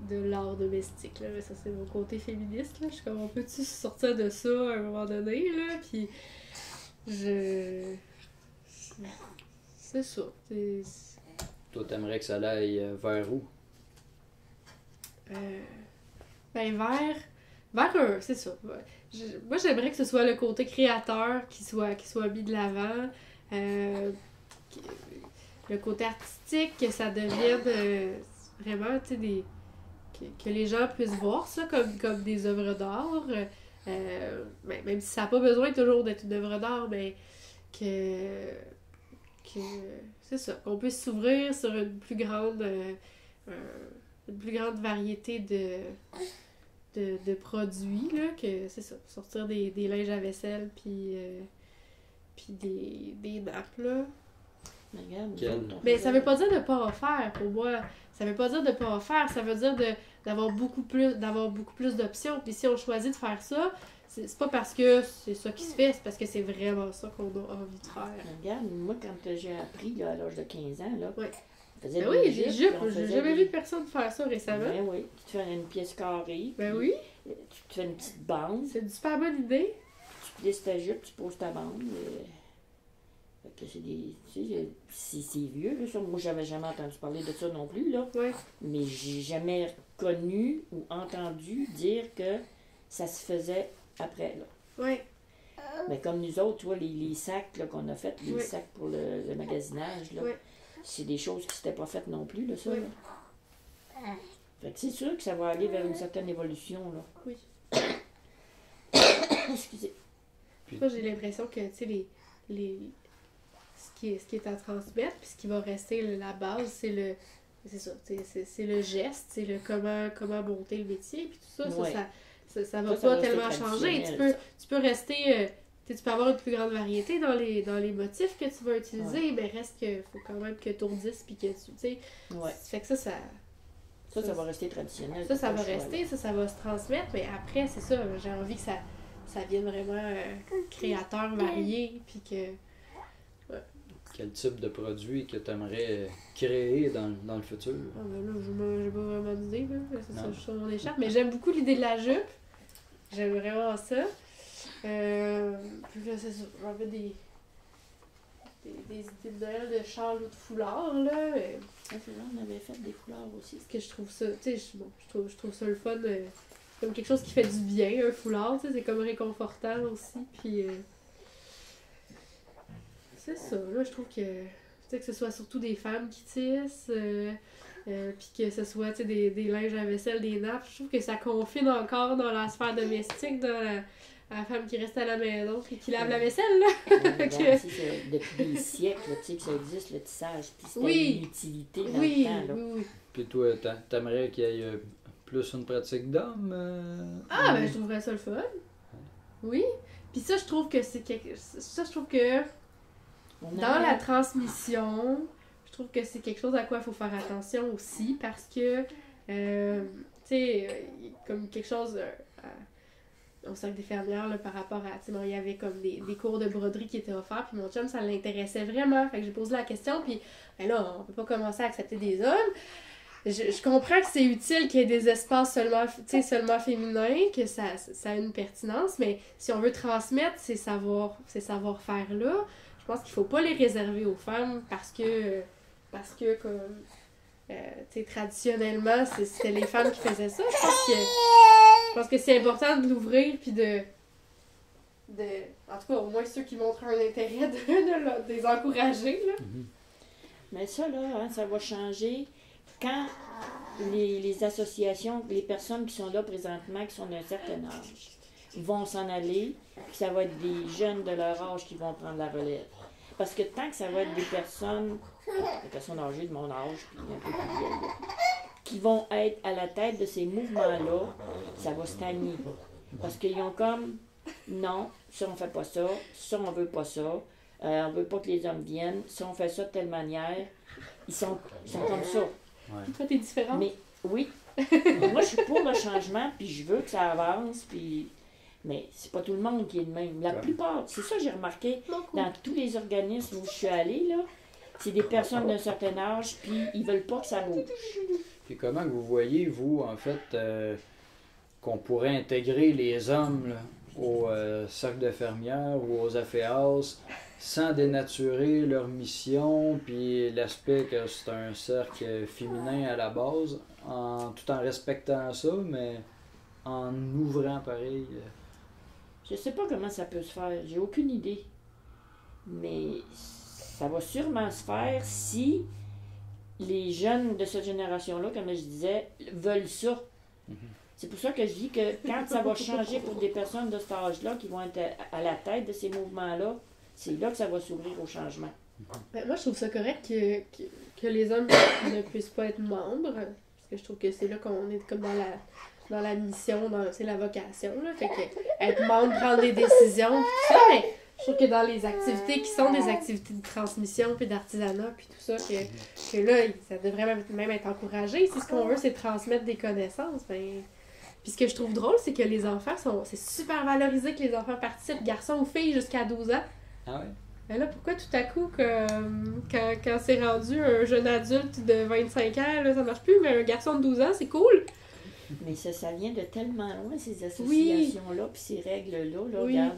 de l'art domestique, là. Ça, c'est mon côté féministe, là. Je suis comme, on peut-tu sortir de ça à un moment donné, là? Puis, c'est ça. Toi, t'aimerais que ça aille vers où? Ben, vers un, c'est ça. Moi, j'aimerais que ce soit le côté créateur qui soit mis de l'avant. Le côté artistique, que ça devienne vraiment, tu sais, que les gens puissent voir ça comme des œuvres d'art. Même si ça n'a pas besoin toujours d'être une œuvre d'art, mais que c'est ça, qu'on puisse s'ouvrir sur une plus grande variété de produits, là, que c'est ça, sortir des linges à vaisselle puis des nappes, là. Mais ça veut pas dire de pas en faire, pour moi. Ça veut pas dire de pas en faire, ça veut dire d'avoir beaucoup plus d'options. Puis si on choisit de faire ça, c'est pas parce que c'est ça qui se fait, c'est parce que c'est vraiment ça qu'on a envie de faire. Regarde, moi, quand j'ai appris là, à l'âge de 15 ans, là, ouais. on faisait oui, des des jupes. J'ai jamais vu personne faire ça récemment. Ben oui, tu te fais une pièce carrée. Ben oui. Tu te fais une petite bande. C'est une super bonne idée. Tu plisses ta jupe, tu poses ta bande. Fait que c'est des. Tu sais, c'est vieux, là, ça. Moi, j'avais jamais entendu parler de ça non plus, là. Ouais. Mais j'ai jamais connu ou entendu dire que ça se faisait après, là. Oui. Mais comme nous autres, tu vois, les sacs là, qu'on a fait, les sacs pour le magasinage, là, c'est des choses qui s'étaient pas faites non plus, là, ça. Là. Fait que c'est sûr que ça va aller vers une certaine évolution, là. Oui. Excusez. Moi, j'ai l'impression que, tu sais, ce qui est à transmettre, puis ce qui va rester la base, c'est le geste, c'est le comment monter le métier, puis tout ça, ça va pas tellement changer. Tu peux rester, tu peux avoir une plus grande variété dans les motifs que tu vas utiliser, mais reste que faut quand même que tu ourdisses, puis que tu sais, fait que ça va rester traditionnel. Ça va rester, ça va se transmettre, mais après, c'est ça, j'ai envie que ça vienne vraiment créateur, varié, puis que... Quel type de produit que tu aimerais créer dans le futur? Ah ben là, j'ai pas vraiment d'idée, là. C'est ça, je suis sur mon écharpe. Mais j'aime beaucoup l'idée de la jupe. J'aime vraiment ça. Puis là, c'est ça. J'en fais des idées de Noël de châle ou de foulard, là. On avait fait des foulards aussi. Parce que je trouve ça, tu sais, je trouve ça le fun. C'est comme quelque chose qui fait du bien, un foulard, tu sais. C'est comme réconfortant aussi. Puis... c'est ça, là, je trouve que ce soit surtout des femmes qui tissent, puis que ce soit des linges à vaisselle, des nappes, je trouve que ça confine encore dans la sphère domestique, dans la femme qui reste à la maison et qui lave la vaisselle, là. Depuis des siècles, tu sais que ça existe, le tissage, puis c'était une utilité dans le temps, là. Oui. Puis toi, t'aimerais qu'il y ait plus une pratique d'homme? Ben je trouverais ça le fun. Oui. Puis ça, je trouve que dans la transmission, je trouve que c'est quelque chose à quoi il faut faire attention aussi parce que, tu sais, comme quelque chose au cercle des fermières là, par rapport à, tu sais, il y avait comme des cours de broderie qui étaient offerts, puis mon chum, ça l'intéressait vraiment. Fait que j'ai posé la question, puis ben là, on peut pas commencer à accepter des hommes. Je comprends que c'est utile qu'il y ait des espaces seulement féminins, que ça a une pertinence, mais si on veut transmettre ces savoir-faire-là, je pense qu'il faut pas les réserver aux femmes parce que comme traditionnellement c'était les femmes qui faisaient ça. Je pense que c'est important de l'ouvrir puis de en tout cas au moins ceux qui montrent un intérêt de les encourager là. Mais ça là, ça va changer quand les associations, les personnes qui sont là présentement, qui sont d'un certain âge, vont s'en aller, puis ça va être des jeunes de leur âge qui vont prendre la relève. Parce que tant que ça va être des personnes âgées de mon âge, puis un peu plus vieilles, qui vont être à la tête de ces mouvements-là, ça va stagner. Parce qu'ils ont comme, non, ça on fait pas ça on veut pas ça, on veut pas que les hommes viennent, si on fait ça de telle manière, ils sont comme ça. Ouais. Toi, t'es différente. Mais oui, moi je suis pour le changement, puis je veux que ça avance, puis... Mais c'est pas tout le monde qui est de même. La Ouais. plupart, c'est ça que j'ai remarqué Beaucoup. dans tous les organismes où je suis allée, là, c'est des personnes d'un certain âge, puis ils veulent pas que ça bouge. Puis comment que vous voyez, vous, en fait, qu'on pourrait intégrer les hommes là, au cercle de fermières ou aux AFEAS sans dénaturer leur mission, puis l'aspect que c'est un cercle féminin à la base, tout en respectant ça, mais en ouvrant pareil. Je sais pas comment ça peut se faire, j'ai aucune idée. Mais ça va sûrement se faire si les jeunes de cette génération-là, comme je disais, veulent ça. Mhm. C'est pour ça que je dis que quand ça va changer pour des personnes de cet âge-là qui vont être à la tête de ces mouvements-là, c'est là que ça va s'ouvrir au changement. Ben, moi, je trouve ça correct que les hommes ne puissent pas être membres. Parce que je trouve que c'est là qu'on est comme dans la mission, c'est la vocation. Là. Fait que être membre, prendre des décisions, tout ça. Mais je trouve que dans les activités qui sont des activités de transmission, puis d'artisanat, puis tout ça, que là, ça devrait même être encouragé. Si ce qu'on veut, c'est transmettre des connaissances, ben... Puis ce que je trouve drôle, c'est que les enfants c'est super valorisé que les enfants participent, garçons ou filles, jusqu'à 12 ans. Ah ouais? Mais là, pourquoi tout à coup, quand c'est rendu un jeune adulte de 25 ans, là, ça marche plus, mais un garçon de 12 ans, c'est cool? Mais ça vient de tellement loin, ces associations-là, puis ces règles-là, là, Oui. regarde.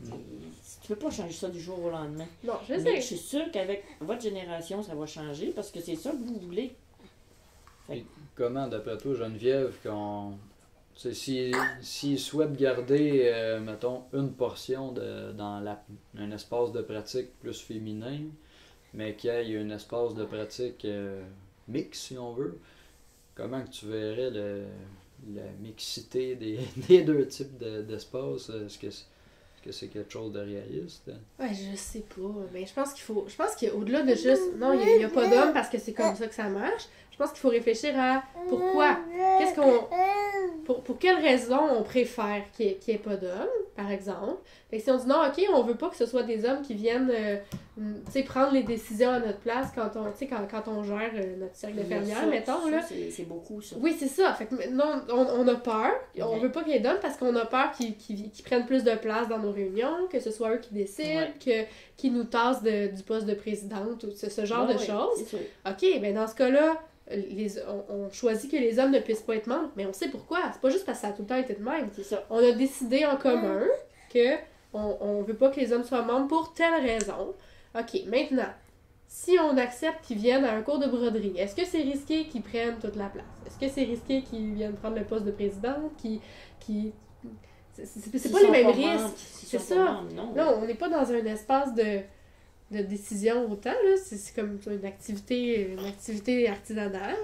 Tu peux pas changer ça du jour au lendemain. Non, je Mais sais. je suis sûre qu'avec votre génération, ça va changer, parce que c'est ça que vous voulez. Comment, d'après toi, Geneviève, s'ils souhaitent garder, mettons, une portion dans un espace de pratique plus féminin, mais qu'il y ait un espace de pratique mixte, si on veut, comment que tu verrais la mixité des deux types d'espaces? Est-ce que c'est quelque chose de réaliste? Ouais, je sais pas. Mais je pense qu'au-delà de juste, non, il n'y a pas d'homme parce que c'est comme ça que ça marche. Je pense qu'il faut réfléchir à pourquoi. Pour quelle raison on préfère qu'il n'y ait pas d'hommes, par exemple. Fait que si on dit non, ok, on veut pas que ce soit des hommes qui viennent prendre les décisions à notre place quand on gère notre cercle de fermières, mettons. Là. C'est beaucoup, ça. Oui, c'est ça. Fait que non, on a peur. On veut pas qu'il y ait d'hommes parce qu'on a peur qu'ils prennent plus de place dans nos réunions, que ce soit eux qui décident, qu'ils nous tassent du poste de présidente ou ce genre de choses. C'est sûr. OK, ben dans ce cas-là, on choisit que les hommes ne puissent pas être membres, mais on sait pourquoi. C'est pas juste parce que ça a tout le temps été de même. C'est ça. On a décidé en commun que on veut pas que les hommes soient membres pour telle raison. OK, maintenant, si on accepte qu'ils viennent à un cours de broderie, est-ce que c'est risqué qu'ils prennent toute la place? Est-ce que c'est risqué qu'ils viennent prendre le poste de présidente? C'est pas les mêmes risques. C'est ça. Non, on n'est pas dans un espace de décision autant, là. C'est comme une activité artisanale.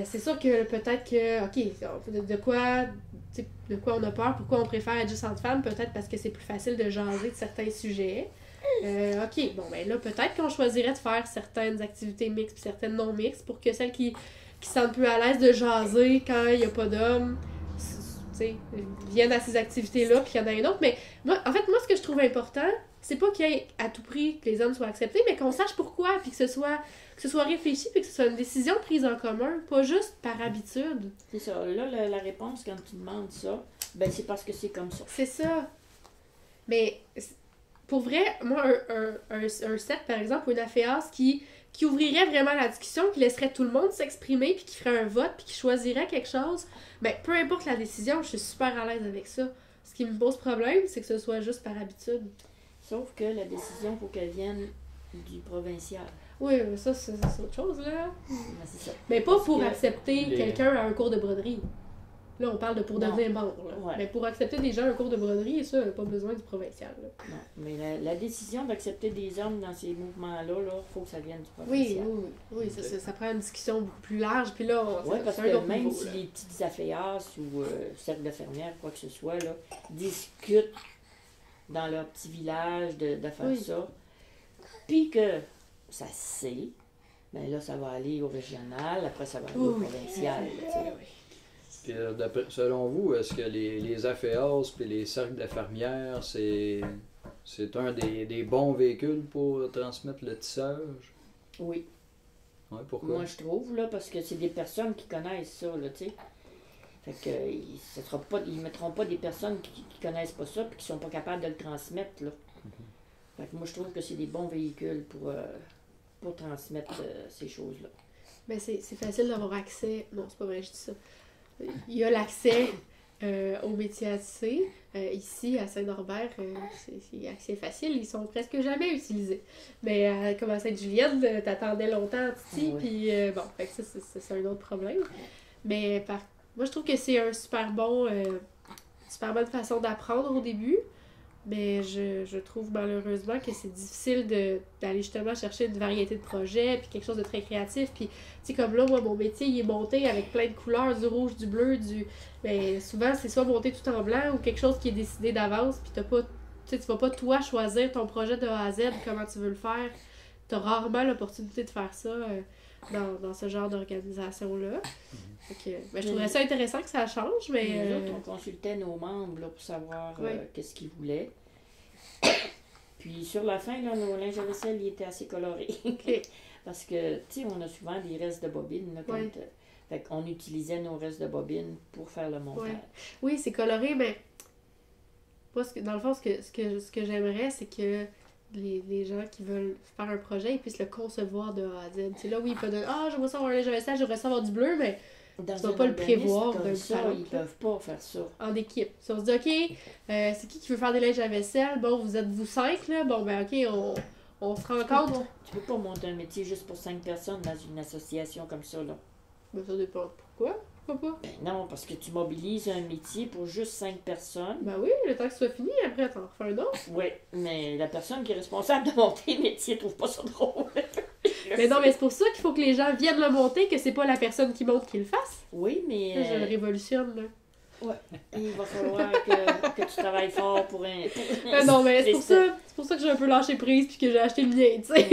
C'est sûr que peut-être que, OK, de quoi on a peur, pourquoi on préfère être juste entre femmes, peut-être parce que c'est plus facile de jaser de certains sujets. OK, bon, ben là, peut-être qu'on choisirait de faire certaines activités mixtes puis certaines non mixtes pour que celles qui se sentent plus à l'aise de jaser quand il n'y a pas d'hommes, viennent à ces activités-là puis qu'il y en a une autre. Mais moi, ce que je trouve important, c'est pas qu'il y ait à tout prix que les hommes soient acceptés, mais qu'on sache pourquoi, puis que ce soit réfléchi, puis que ce soit une décision prise en commun, pas juste par habitude. C'est ça. Là, la réponse, quand tu demandes ça, ben c'est parce que c'est comme ça. C'est ça. Mais pour vrai, moi, un set, par exemple, ou une AFEAS qui ouvrirait vraiment la discussion, qui laisserait tout le monde s'exprimer, puis qui ferait un vote, puis qui choisirait quelque chose, ben peu importe la décision, je suis super à l'aise avec ça. Ce qui me pose problème, c'est que ce soit juste par habitude. Sauf que la décision, il faut qu'elle vienne du provincial. Oui, mais ça, c'est autre chose, là. Ben, c'est ça. Mais pas pour accepter les- quelqu'un à un cours de broderie. Là, on parle de pour Non. devenir membre. Là. Ouais. Mais pour accepter des gens à un cours de broderie, ça, pas besoin du provincial. Là. Non, mais la décision d'accepter des hommes dans ces mouvements-là, il faut que ça vienne du Oui, provincial. oui, ça prend une discussion beaucoup plus large. Puis là, Oui, parce c'est que un autre même niveau, si là. les petites AFEAS ou cercles de fermières, quoi que ce soit, là, discutent dans leur petit village de faire Oui. ça, puis que ça se sait, ben là, ça va aller au régional, après ça va aller au Oui. provincial. là, tu sais. Puis, selon vous, est-ce que les AFEAS et les cercles de fermières, c'est un des bons véhicules pour transmettre le tissage? Oui. Ouais, pourquoi? Moi, je trouve, là, parce que c'est des personnes qui connaissent ça, là, tu sais. Fait que, ils mettront pas des personnes qui connaissent pas ça puis qui sont pas capables de le transmettre, là. Fait que moi, je trouve que c'est des bons véhicules pour transmettre ces choses-là. Mais c'est facile d'avoir accès. Non, c'est pas vrai, je dis ça. Il y a l'accès au métier ATC. Ici, à Saint-Norbert, c'est accès facile. Ils sont presque jamais utilisés. Mais comme à Sainte-Julienne, t'attendais longtemps, Titi, Oui. puis bon, fait que ça, c'est un autre problème. Mais moi, je trouve que c'est un super bonne façon d'apprendre au début. Mais je trouve malheureusement que c'est difficile d'aller justement chercher une variété de projets, puis quelque chose de très créatif. Puis, tu sais, comme là, moi, mon métier, il est monté avec plein de couleurs, du rouge, du bleu, Mais souvent, c'est soit monté tout en blanc ou quelque chose qui est décidé d'avance, puis tu vas pas, toi, choisir ton projet de A à Z, comment tu veux le faire. T'as rarement l'opportunité de faire ça dans ce genre d'organisation-là. Fait que, je trouverais ça intéressant que ça change, mais... Nous autres, on consultait nos membres là, pour savoir qu'est-ce qu'ils voulaient. Puis sur la fin, là, nos linges à vaisselle, ils étaient assez colorés. Parce que, tu sais, on a souvent des restes de bobines. Là, fait qu'on utilisait nos restes de bobines pour faire le montage. Oui, c'est coloré, mais... Moi, dans le fond, ce que j'aimerais, c'est que les gens qui veulent faire un projet, ils puissent le concevoir de A à Z. C'est là où ils peuvent dire « Ah, j'aimerais savoir un linge à vaisselle, j'aimerais savoir du bleu », mais... Dans tu vas pas le prévoir comme d'un ça, talent. ils peuvent pas faire ça. En équipe. Si on se dit, OK, c'est qui veut faire des linges à vaisselle? Bon, vous êtes vous 5, là. Bon, ben, OK, on se rencontre. Tu peux pas monter un métier juste pour 5 personnes dans une association comme ça, là. Ben, ça dépend. Pourquoi? Pourquoi pas? Ben non, parce que tu mobilises un métier pour juste 5 personnes. Ben oui, le temps que ce soit fini, après, t'en refais un autre. Oui, mais la personne qui est responsable de monter le métier trouve pas ça drôle. Mais non, mais c'est pour ça qu'il faut que les gens viennent le monter, que c'est pas la personne qui monte qui le fasse. Oui, mais... Je le révolutionne, là. Ouais. Il va falloir que tu travailles fort pour un... non, mais c'est pour ça que j'ai un peu lâché prise puis que j'ai acheté le mien, tu sais.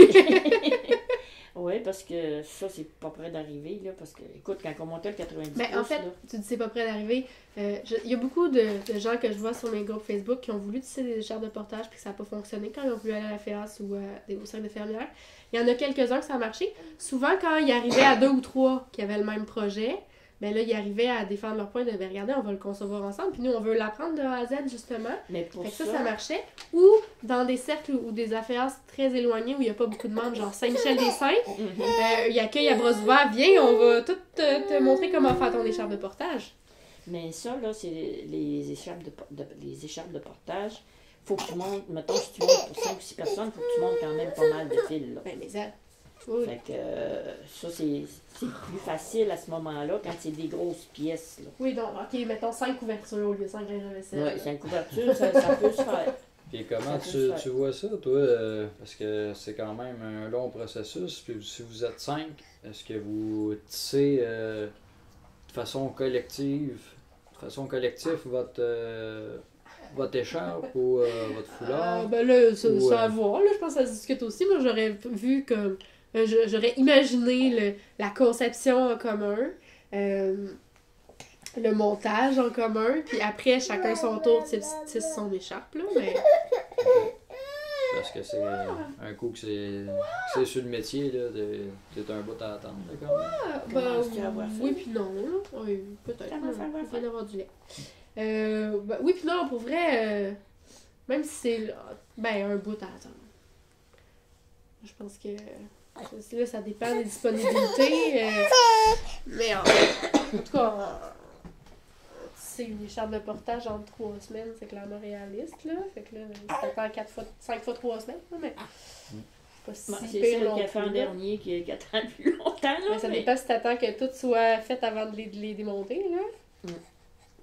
Oui, parce que ça, c'est pas près d'arriver, là, parce que, écoute, quand on montait le 90 Mais en fait, là, tu dis c'est pas près d'arriver. Il y a beaucoup de gens que je vois sur mes groupes Facebook qui ont voulu tisser des écharpes de portage puis que ça n'a pas fonctionné quand ils ont voulu aller à la FEAS ou au cercle de fermières. Il y en a quelques-uns que ça a marché. Souvent, quand ils arrivaient à 2 ou 3 qui avaient le même projet, ben là, ils arrivaient à défendre leur point de ben, regardez, on va le concevoir ensemble, puis nous, on veut l'apprendre de A à Z, justement. mais pour Fait que ça marchait. Ou dans des cercles ou des affaires très éloignés où il n'y a pas beaucoup de membres, genre Saint-Michel-des-Saints, ils accueillent à bras ouverts, viens, on va tout te montrer comment faire ton écharpe de portage. Mais ça, là, c'est les écharpes de portage. Faut que tu montes, mettons, si tu montes pour 5 ou 6 personnes, faut que tu montes quand même pas mal de fils, là. Ben, mais ça... Oui. Fait que ça, c'est plus facile à ce moment-là quand c'est des grosses pièces, là. Oui, donc, OK, mettons 5 couvertures au lieu de 5 linges à vaisselle. Oui, 5 couvertures, ça peut se faire. Puis comment tu vois ça, toi? Parce que c'est quand même un long processus. Puis si vous êtes 5, est-ce que vous tissez de façon collective votre écharpe ou votre foulard? Ben là, ça à voir, là, je pense que ça se discute aussi. Moi, j'aurais vu comme... j'aurais imaginé la conception en commun, le montage en commun, puis après, chacun son tour tisse son écharpe, là, mais... Parce que c'est un coup que c'est sur le métier, là, t'es un bout à attendre, d'accord? Oui puis non, là. Oui, peut-être. Il faut avoir du lait. Oui puis non, pour vrai, même si c'est un bout à attendre. Je pense que là, ça dépend des disponibilités. Mais en tout cas, c'est une écharpe de portage en 3 semaines, c'est clairement réaliste, là. Fait que là, t'attends 5 fois 3 semaines, là, mais pas si c'est pire celle qui a fait en dernier qui attend plus longtemps, là. Mais ça dépend si t'attends que tout soit fait avant de les démonter, là.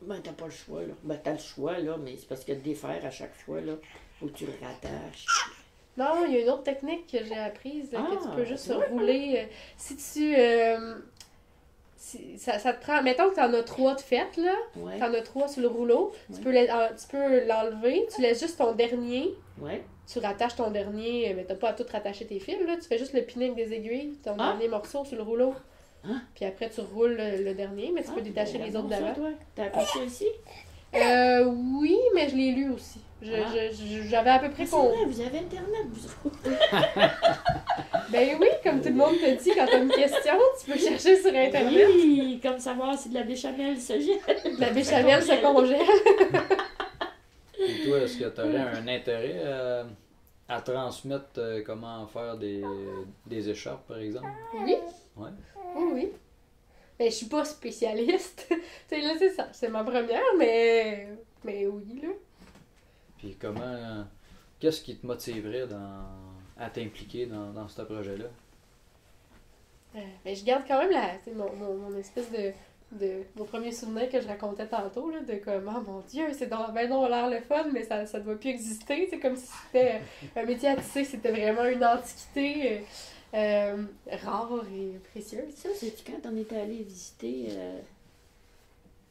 Ben, t'as pas le choix, là. Ben, t'as le choix, là, mais c'est parce que de défaire à chaque fois, là, faut que tu le rattaches. Non, il y a une autre technique que j'ai apprise, là, que tu peux juste ouais. rouler. Si tu... ça te prend... Mettons que t'en as 3 de faites, là. Ouais. T'en as 3 sur le rouleau. Ouais. Tu peux l'enlever. Tu laisses juste ton dernier. Ouais. Tu rattaches ton dernier, mais t'as pas à tout rattacher tes fils, là. Tu fais juste le pinner avec des aiguilles, ton dernier morceau sur le rouleau. Puis après, tu roules le dernier, mais tu peux détacher les autres d'avant. T'as appris ça ici? Oui, mais je l'ai lu aussi. J'avais à peu près C'est vrai, vous avez Internet, vous autres. Ben oui, comme tout le monde te dit, quand t'as une question, tu peux chercher sur Internet. Oui, comme savoir si de la béchamel se jette. De la béchamel se congèle. Et toi, est-ce que tu aurais un intérêt à transmettre comment faire des écharpes, par exemple? Oui. Ouais. Oui, oui. Ben, je suis pas spécialiste. Tu sais, là, c'est ça. C'est ma première, mais oui, là. Puis comment... Qu'est-ce qui te motiverait à t'impliquer dans ce projet-là? Ben, je garde quand même mon espèce de mon premier souvenir que je racontais tantôt, là, de comment, mon Dieu, c'est ben non, l'air le fun, mais ça ne doit plus exister. C'est comme si c'était un métier à tisser, c'était vraiment une antiquité rare et précieuse. Ça, c'est quand on était allé visiter...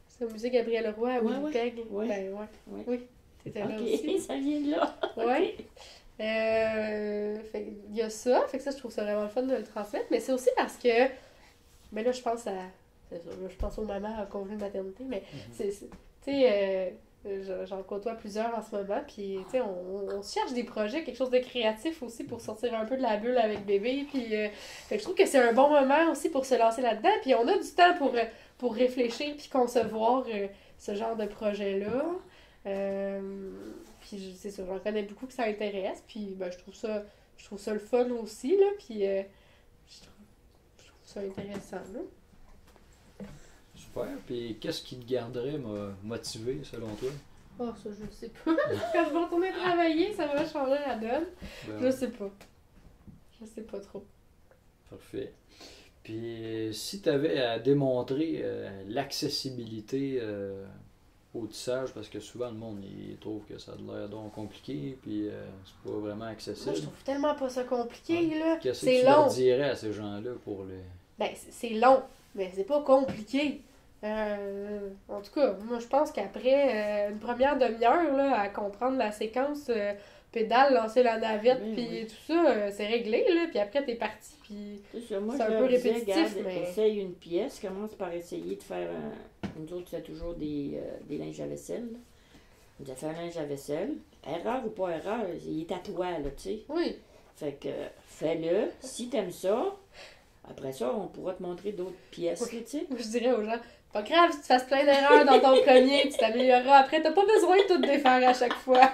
C'est au musée Gabriel Roy à Ouais, Winnipeg. ouais. Ben, Ouais. oui, t'étais là Ok, aussi. ça vient de là. Ouais. Fait il y a ça, fait que ça, je trouve ça vraiment le fun de le transmettre, mais c'est aussi parce que, ben là, je pense à, c'est ça, là, je pense aux mamans à congé de maternité, mais tu sais, j'en côtoie plusieurs en ce moment, puis tu sais, on se cherche des projets, quelque chose de créatif aussi pour sortir un peu de la bulle avec bébé, puis fait que je trouve que c'est un bon moment aussi pour se lancer là-dedans, puis on a du temps pour réfléchir puis concevoir ce genre de projet-là. Puis c'est ça, j'en connais beaucoup que ça intéresse, puis ben, je trouve ça le fun aussi, là, puis je trouve ça intéressant, là. Super. Puis qu'est-ce qui te garderait motivé, selon toi? Oh, ça, je sais pas. Quand je vais retourner travailler, ça va changer la donne. Ben, Je sais pas. Je sais pas trop. Parfait. Puis si tu avais à démontrer l'accessibilité au tissage, parce que souvent le monde il trouve que ça a l'air donc compliqué, puis c'est pas vraiment accessible. Moi, je trouve tellement pas ça compliqué, là. Qu'est-ce que C'est tu leur long. dirais à ces gens-là pour le... Ben, c'est long, mais c'est pas compliqué. En tout cas, moi, je pense qu'après une première demi-heure, là, à comprendre la séquence pédale, lancer la navette, Oui, puis oui. tout ça, c'est réglé, là, puis après, t'es parti, puis... C'est ça, moi, C'est je un leur peu disais, répétitif, regarde, mais- essaye une pièce, commence par essayer de faire nous autres, c'est toujours des linges à vaisselle. Là. On disait faire un linge à vaisselle. Erreur ou pas erreur, il est à toi, là, tu sais. Oui, Fait que fais-le. Si t'aimes ça, après ça, on pourra te montrer d'autres pièces, là, tu sais. moi, je dirais aux gens, pas grave si tu fasses plein d'erreurs dans ton premier, tu t'amélioreras après, t'as pas besoin de tout défaire à chaque fois.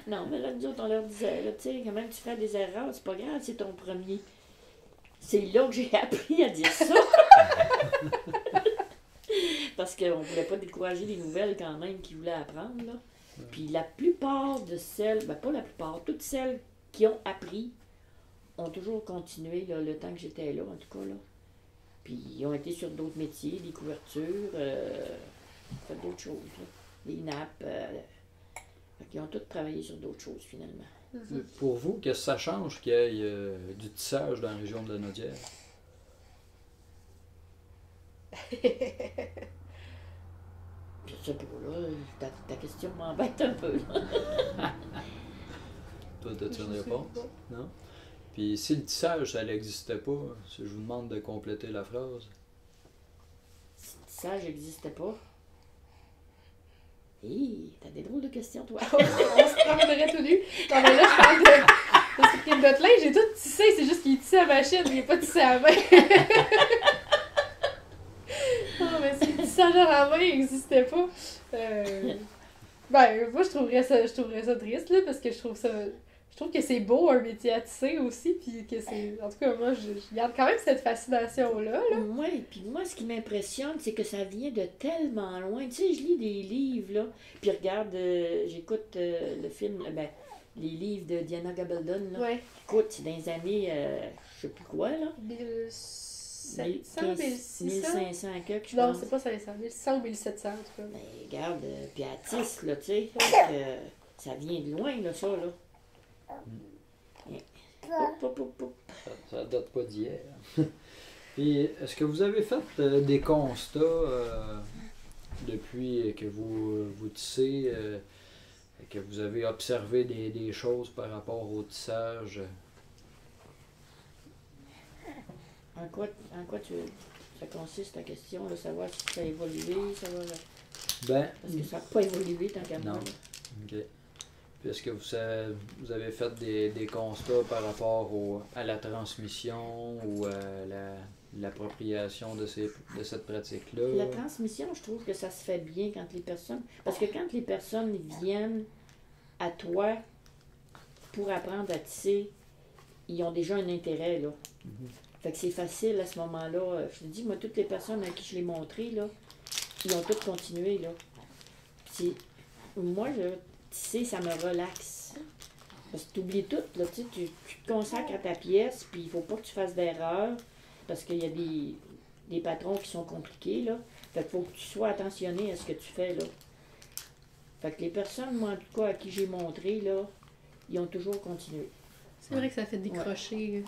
Non, mais là, nous autres, on leur disait, là, tu sais, quand même tu fais des erreurs, c'est pas grave, c'est ton premier. C'est là que j'ai appris à dire ça. Parce qu'on ne voulait pas décourager les nouvelles quand même qui voulaient apprendre, là. Puis la plupart de celles, ben pas la plupart, toutes celles qui ont appris ont toujours continué là, le temps que j'étais là, en tout cas, là. Puis ils ont été sur d'autres métiers, des couvertures, fait d'autres choses, là. Des nappes. Fait qu'ils ont tous travaillé sur d'autres choses, finalement. Pour vous, qu'est-ce que ça change qu'il y ait du tissage dans la région de la Naudière? Je sais pas, là, ta question m'embête un peu, là. Toi, as-tu une Je sais réponse? pas. Non? Puis si le tissage, ça n'existait pas, si je vous demande de compléter la phrase. Ça, j'existais pas. Hé, t'as des drôles de questions, toi. On se prendrait tout nu. Non, mais là, je parle de notre linge, j'ai tout tissé, c'est juste qu'il est tissé à machine, il est pas tissé à main. Non, mais si le tissage à la main n'existait pas, ben, moi, je trouverais ça triste, là, parce que je trouve que c'est beau, un métier à tisser aussi, puis que c'est... En tout cas, moi, je garde quand même cette fascination-là, là. Oui, puis moi, ce qui m'impressionne, c'est que ça vient de tellement loin. Tu sais, je lis des livres, là, puis regarde, j'écoute le film, ben, les livres de Diana Gabaldon, là. Ouais. Écoute, c'est dans les années, je sais plus quoi, là. 1700, 1600? 1500, quelque, je Non, pense. c'est pas 500, 1600 ou 1700, en tout cas. Ben, regarde, puis elle tisse, là, tu sais. Ça vient de loin, là, ça, là. Hop, hop, hop, hop. Ça date pas d'hier. Puis, est-ce que vous avez fait des constats depuis que vous tissez, que vous avez observé des choses par rapport au tissage? En quoi ça consiste ta question, de savoir si ça a évolué, ça va... Ben, Parce que ça n'a pas évolué tant qu'à moi. non. là. OK. Puis est-ce que vous avez fait des constats par rapport à la transmission ou à l'appropriation de cette pratique-là? La transmission, je trouve que ça se fait bien quand les personnes... Parce que quand les personnes viennent à toi pour apprendre à tisser, ils ont déjà un intérêt, là. Fait que c'est facile à ce moment-là. Je te dis, moi, toutes les personnes à qui je l'ai montré, là, ils ont toutes continué, là. Moi, là, tisser, ça me relaxe. Parce que tu oublies tout, là, tu te consacres à ta pièce, puis il faut pas que tu fasses d'erreur, parce qu'il y a des patrons qui sont compliqués, là. Fait qu'il faut que tu sois attentionné à ce que tu fais, là. Fait que les personnes, moi, en tout cas, à qui j'ai montré, là, ils ont toujours continué. C'est vrai que ça fait décrocher.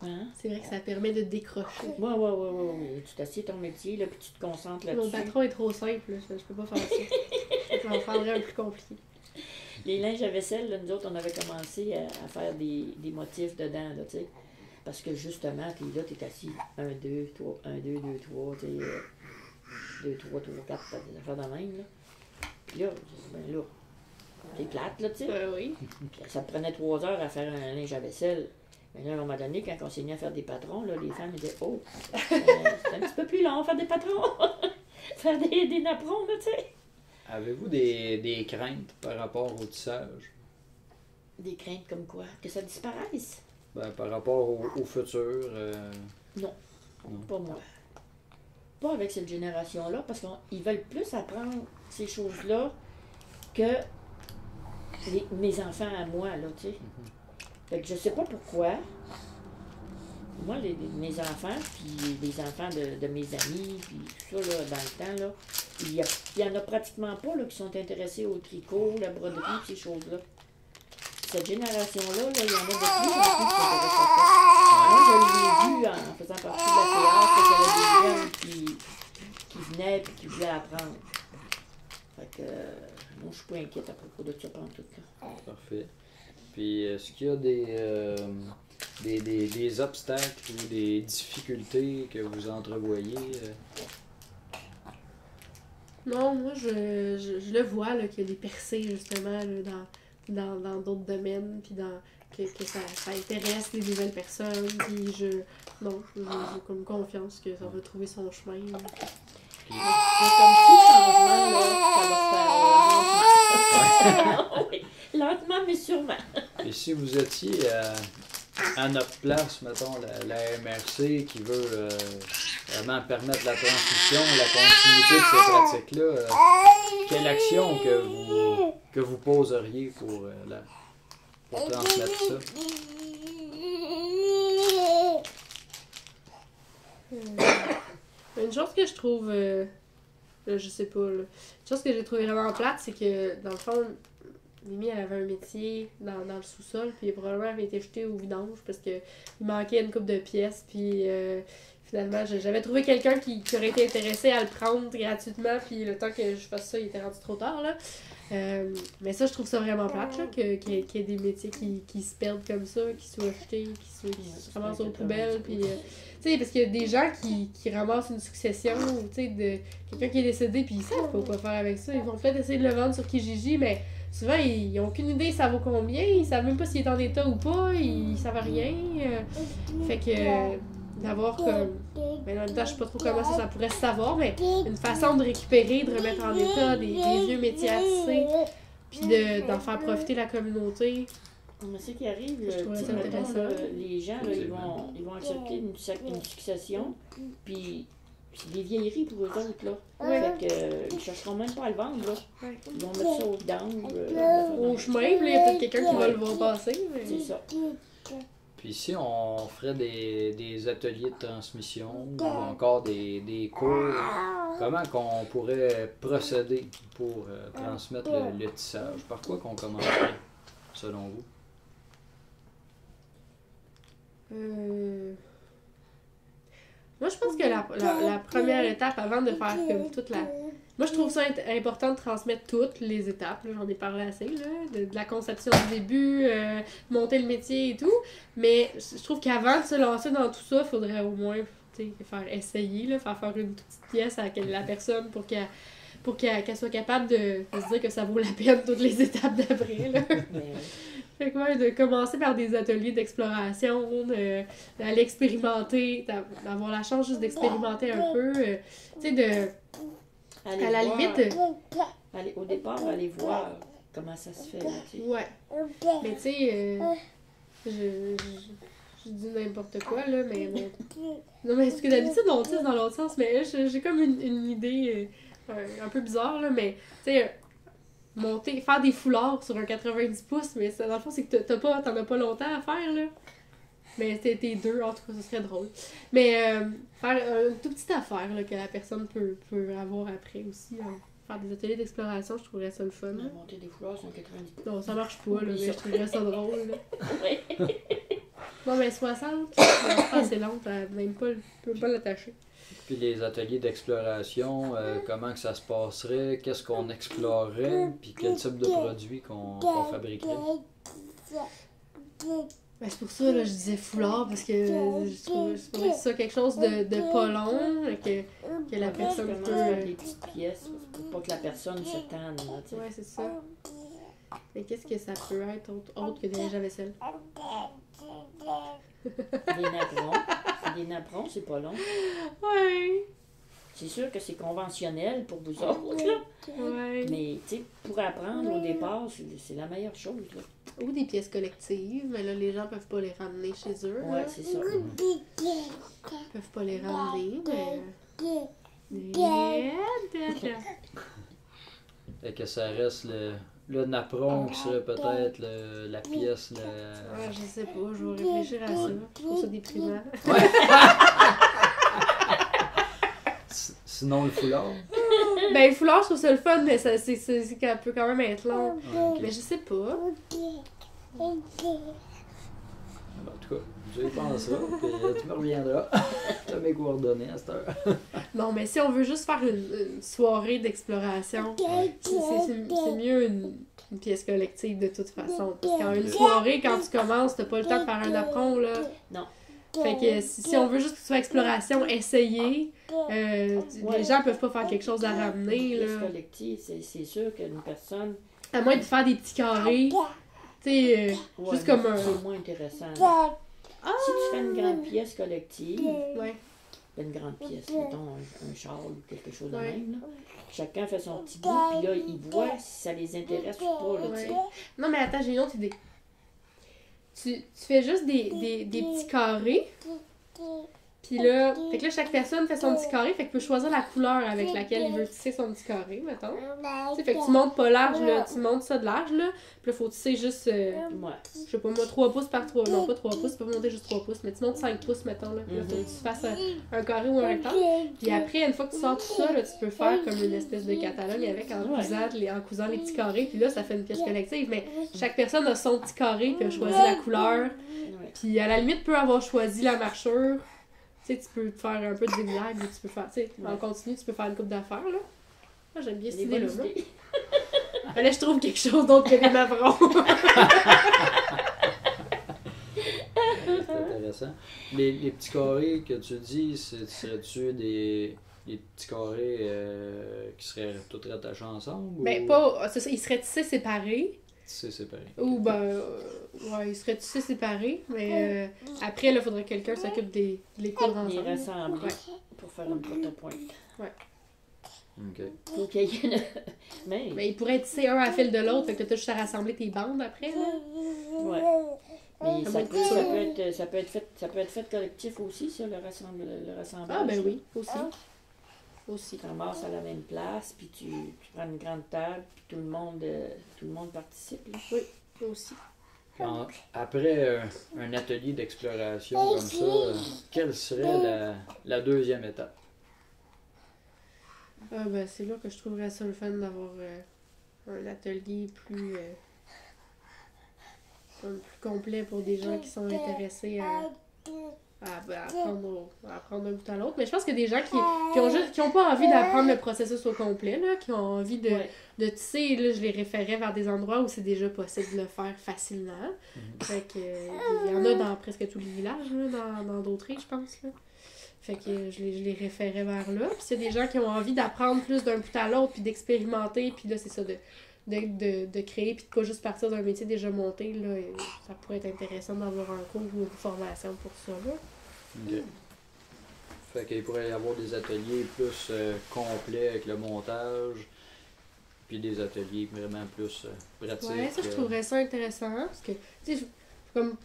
Hein? C'est vrai que ça permet de décrocher. Ouais. Tu t'assieds ton métier, là, puis tu te concentres là-dessus. Mon patron est trop simple, là. Je peux pas faire ça. Je m'en prendrais un plus compliqué. Les linges à vaisselle, là, nous autres, on avait commencé à faire des motifs dedans, là, tu sais. Parce que justement, puis là, t'es assis 1, 2, 3, 1, 2, 2, 3, tu sais, 2, 3, 3, 4, t'as des affaires de même, là. Puis là, ben là, t'es plate, là, tu sais. Oui. Puis ça te prenait 3 heures à faire un linge à vaisselle. Mais là, à un moment donné, quand on s'est mis à faire des patrons, là, les femmes disaient « Oh, c'est un petit peu plus long faire des patrons, faire des napperons, là, tu sais. » Avez-vous des craintes par rapport au tissage? Des craintes comme quoi? Que ça disparaisse? Ben, par rapport au futur? Non, pas moi. Pas avec cette génération-là, parce qu'ils veulent plus apprendre ces choses-là que mes enfants à moi, là, tu sais. Fait que je sais pas pourquoi. Moi, mes enfants, puis les enfants de mes amis, puis tout ça, là, dans le temps, là, il y en a pratiquement pas, là, qui sont intéressés au tricot, la broderie, ces choses-là. Cette génération-là, là, il y en a de plus en plus qui sont intéressés à ça. Moi, je l'ai vu en faisant partie de la théâtre, qu'il y avait des jeunes qui venaient et qui voulaient apprendre. Fait que, moi, je suis pas inquiète à propos de ça pendant tout cas. Parfait. Puis, est-ce qu'il y a des obstacles ou des difficultés que vous entrevoyez? Non, moi, je le vois, là, qu'il y a des percées, justement, là, dans d'autres domaines, puis que ça intéresse les nouvelles personnes, puis j'ai comme confiance que ça va trouver son chemin. Là. Mais comme tout changement, là, ça va se faire lentement. Oui, lentement, mais sûrement. Et si vous étiez à notre place, mettons, la MRC qui veut vraiment permettre la transmission, la continuité de ces pratiques-là, quelle action que vous poseriez pour transmettre ça? Une chose que je trouve, je sais pas, là, une chose que j'ai trouvé vraiment plate, c'est que, dans le fond, Mimi, elle avait un métier dans le sous-sol, puis probablement elle avait été jetée au vidange parce qu'il manquait une couple de pièces, puis finalement, j'avais trouvé quelqu'un qui aurait été intéressé à le prendre gratuitement, puis le temps que je fasse ça, il était rendu trop tard, là. Mais ça, je trouve ça vraiment plate, là, qu'il y ait des métiers qui se perdent comme ça, qui soient jetés, qui se ramassent aux poubelles, puis... tu sais, parce qu'il y a des gens qui ramassent une succession, tu sais, de quelqu'un qui est décédé, puis ils savent pas quoi faire avec ça. Ils vont peut-être essayer de le vendre sur Kijiji, mais souvent, ils n'ont aucune idée ça vaut combien, ils savent même pas s'il est en état ou pas, ils savent rien. Fait que d'avoir comme... Mais en même temps, je sais pas trop comment ça pourrait se savoir, mais une façon de récupérer, de remettre en état des vieux métiers à tisser, puis d'en faire profiter la communauté. Mais ce qui arrive, intéressant. les gens, là, ils vont accepter une succession, puis c'est des vieilleries pour eux autres, là. Ouais. Fait que, ils chercheront même pas à le vendre, là. Ouais. Ils vont mettre ça au vidange. Au chemin, puis il y a peut-être quelqu'un qui va le voir passer. Mais... C'est ça. Puis ici, on ferait des ateliers de transmission ou encore des cours. Comment qu'on pourrait procéder pour transmettre le tissage? Par quoi qu'on commencerait, selon vous? Moi, je pense que la première étape, avant de faire comme toute la... Moi, je trouve ça important de transmettre toutes les étapes. Là, j'en ai parlé assez, là, de la conception du début, monter le métier et tout. Mais je trouve qu'avant de se lancer dans tout ça, il faudrait au moins faire essayer, là, faire une petite pièce à la personne pour qu'elle pour qu'elle soit capable de se dire que ça vaut la peine toutes les étapes d'après, là. Mais, Fait que ouais, de commencer par des ateliers d'exploration, d'aller expérimenter, d'avoir la chance juste d'expérimenter un peu, tu sais, aller à la voir, limite... au départ, aller voir comment ça se fait. Là, tu sais. Ouais. Mais tu sais, je dis n'importe quoi, là, mais... Non, mais ce que d'habitude, on tisse dans l'autre sens, mais j'ai comme une idée un peu bizarre, là, mais tu sais... faire des foulards sur un 90 pouces, mais ça, dans le fond, c'est que t'en as pas longtemps à faire, là. Mais t'es deux, en tout cas, ce serait drôle. Mais faire une toute petite affaire, là, que la personne peut avoir après aussi. Faire des ateliers d'exploration, je trouverais ça le fun. Là. Monter des foulards sur un 90 pouces. Non, ça marche pas, là, mais je trouverais ça drôle, là. Oui. Non, mais 60, c'est assez long, tu peux pas l'attacher. Puis les ateliers d'exploration, comment que ça se passerait, qu'est-ce qu'on explorerait, puis quel type de produits qu'on fabriquerait. Ben, c'est pour ça là, je disais foulard, parce que je trouvais ça quelque chose de pas long, que la personne peut... des petites pièces pour pas que la personne se tanne. Là, tu sais. Ouais, c'est ça. Mais qu'est-ce que ça peut être autre que des linges à vaisselle? Des napperons. Des napperons, c'est pas long. Ouais. C'est sûr que c'est conventionnel pour vous autres, là. Ouais. Mais, tu sais, pour apprendre au départ, c'est la meilleure chose, là. Ou des pièces collectives, mais là, les gens peuvent pas les ramener chez eux. Ouais, là. c'est ça. Ils peuvent pas les ramener, mais... Fait que ça reste le napperon qui serait peut-être la pièce... Ouais, je sais pas, je vais réfléchir à ça. Je trouve ça déprimant. Sinon le foulard. Ben, le foulard, je trouve ça le fun, mais c'est qu'elle peut quand même être long. Okay. Mais je sais pas. En tout cas, je y penserai, puis tu me reviendras. Tu as mes coordonnées à cette heure. Non, mais si on veut juste faire une soirée d'exploration, c'est mieux une pièce collective de toute façon. Parce qu'en une soirée, quand tu commences, t'as pas le temps de faire un apron, là. Non. Fait que si on veut juste que ce soit exploration, essayer, les gens peuvent pas faire quelque chose à ramener, Une pièce là. collective, c'est sûr qu'une personne... À moins de faire des petits carrés, tu sais, Ouais, juste comme un... c'est moins intéressant. Si tu fais une grande pièce collective, Ouais. une grande pièce, mettons un châle ou quelque chose de Ouais. même, là, chacun fait son petit bout, puis là, ils voient si ça les intéresse ou pas, là, tu sais. Ouais. Non, mais attends, j'ai une autre idée. Tu fais juste des petits carrés. Puis là, fait que là, chaque personne fait son petit carré, fait qu'il peut choisir la couleur avec laquelle il veut tisser son petit carré, mettons. Tu sais, fait que tu montes pas large, là, tu montes ça de large, là. Puis là, faut tisser juste, Ouais. je sais pas moi, 3 pouces par 3. Non, pas 3 pouces, tu peux monter juste 3 pouces, mais tu montes 5 pouces, mettons, là. Puis là, faut que tu fasses un carré ou un rectangle. Puis après, une fois que tu sors tout ça, là, tu peux faire comme une espèce de catalogue avec en cousant les petits carrés. Puis là, ça fait une pièce collective. Mais chaque personne a son petit carré, puis a choisi la couleur. Ouais. Puis à la limite, peut avoir choisi la marchure. Tu sais, tu peux te faire un peu de zigzag, ou tu peux faire, tu sais, en continu, tu peux faire une coupe d'affaires, là. Moi, j'aime bien cette Des idée-là. bonnes idées. Mais là, je trouve quelque chose d'autre que des mavrons. C'est intéressant. Les petits carrés que tu dis, serais-tu des petits carrés qui seraient tous rattachés ensemble? Ben, ou pas. C'est ça, ils seraient tissés séparés. tissés séparés? Ou, ben. Ouais, ils seraient tissés séparés. Mais après, là, il faudrait que quelqu'un s'occupe de les coudre Les ensemble. rassembler Ouais. pour faire une courte-pointe. OK. Faut qu'il y ait une... Mais, Mais ils pourraient tisser un à la file de l'autre, fait que t'as juste à rassembler tes bandes après, là. ouais. Mais Ça ça va peut, être ça, ça. peut être fait collectif aussi, ça, le rassemblage. Ah, ben oui, aussi. Aussi. Tu ramasses à la même place, puis tu prends une grande table, puis tout le monde participe. Là. Oui, aussi. Après un atelier d'exploration comme ça, quelle serait la deuxième étape? Ah, ben c'est là que je trouverais ça le fun d'avoir un atelier plus complet pour des gens qui sont intéressés à apprendre un bout à l'autre. Mais je pense que des gens qui ont pas envie d'apprendre le processus au complet, là, qui ont envie de tisser, là, je les référais vers des endroits où c'est déjà possible de le faire facilement. Fait que il y en a dans presque tous les villages, là, dans d'Autriche, je pense. Là. Fait que je les référais vers là. Puis s'il y a des gens qui ont envie d'apprendre plus d'un bout à l'autre, puis d'expérimenter, puis là, c'est ça, de créer, puis de pas juste partir d'un métier déjà monté, là, ça pourrait être intéressant d'avoir un cours ou une formation pour ça, là. OK. Fait qu'il pourrait y avoir des ateliers plus complets avec le montage, puis des ateliers vraiment plus pratiques. Ouais, ça, je trouverais ça intéressant, parce que, tu sais, comme,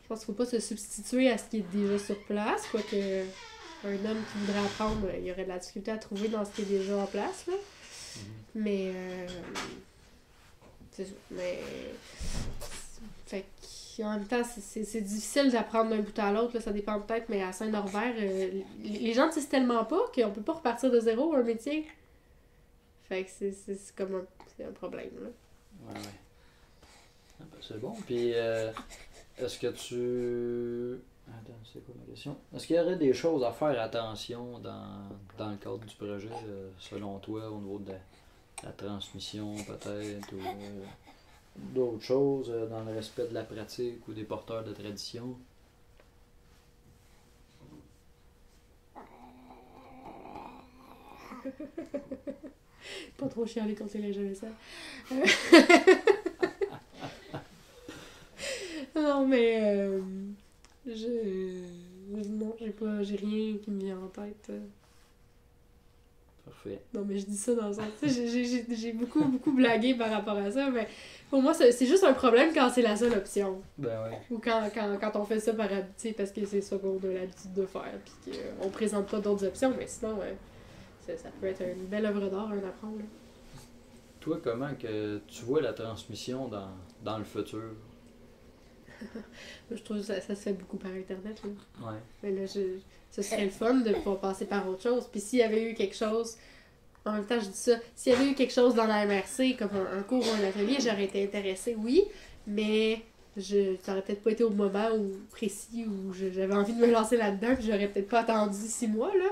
je pense qu'il faut pas se substituer à ce qui est déjà sur place, quoique un homme qui voudrait apprendre, il y aurait de la difficulté à trouver dans ce qui est déjà en place, là. Mais, c'est ça, mais, fait qu'en même temps, c'est difficile d'apprendre d'un bout à l'autre, là, ça dépend peut-être, mais à Saint-Norbert, les gens ne disent tellement pas qu'on peut pas repartir de zéro un métier. Fait que c'est comme c'est un problème, là. Ouais. Ah ben, c'est bon. Puis, est-ce que tu... Attends, c'est quoi ma question? Est-ce qu'il y aurait des choses à faire attention dans le cadre du projet, selon toi, au niveau de la transmission, peut-être, ou d'autres choses, dans le respect de la pratique ou des porteurs de tradition? Pas trop chialer quand c'est les jeux ça. Non, mais non, j'ai rien qui me vient en tête. Parfait. Non, mais je dis ça dans le sens, tu sais, j'ai beaucoup blagué par rapport à ça, mais pour moi, c'est juste un problème quand c'est la seule option. Ben ouais. Ou quand on fait ça par habitude, parce que c'est ça qu'on a l'habitude de faire, puis qu'on présente pas d'autres options, mais sinon, ça peut être une belle œuvre d'art, un apprendre, là. Toi, comment que tu vois la transmission dans le futur? Je trouve que ça se fait beaucoup par Internet, là. Ouais. Mais là, ce serait le fun de pouvoir passer par autre chose. Puis s'il y avait eu quelque chose, en même temps, je dis ça, s'il y avait eu quelque chose dans la MRC, comme un cours ou un atelier, j'aurais été intéressée, oui, mais ça aurait peut-être pas été au moment précis où j'avais envie de me lancer là-dedans, puis j'aurais peut-être pas attendu 6 mois, là.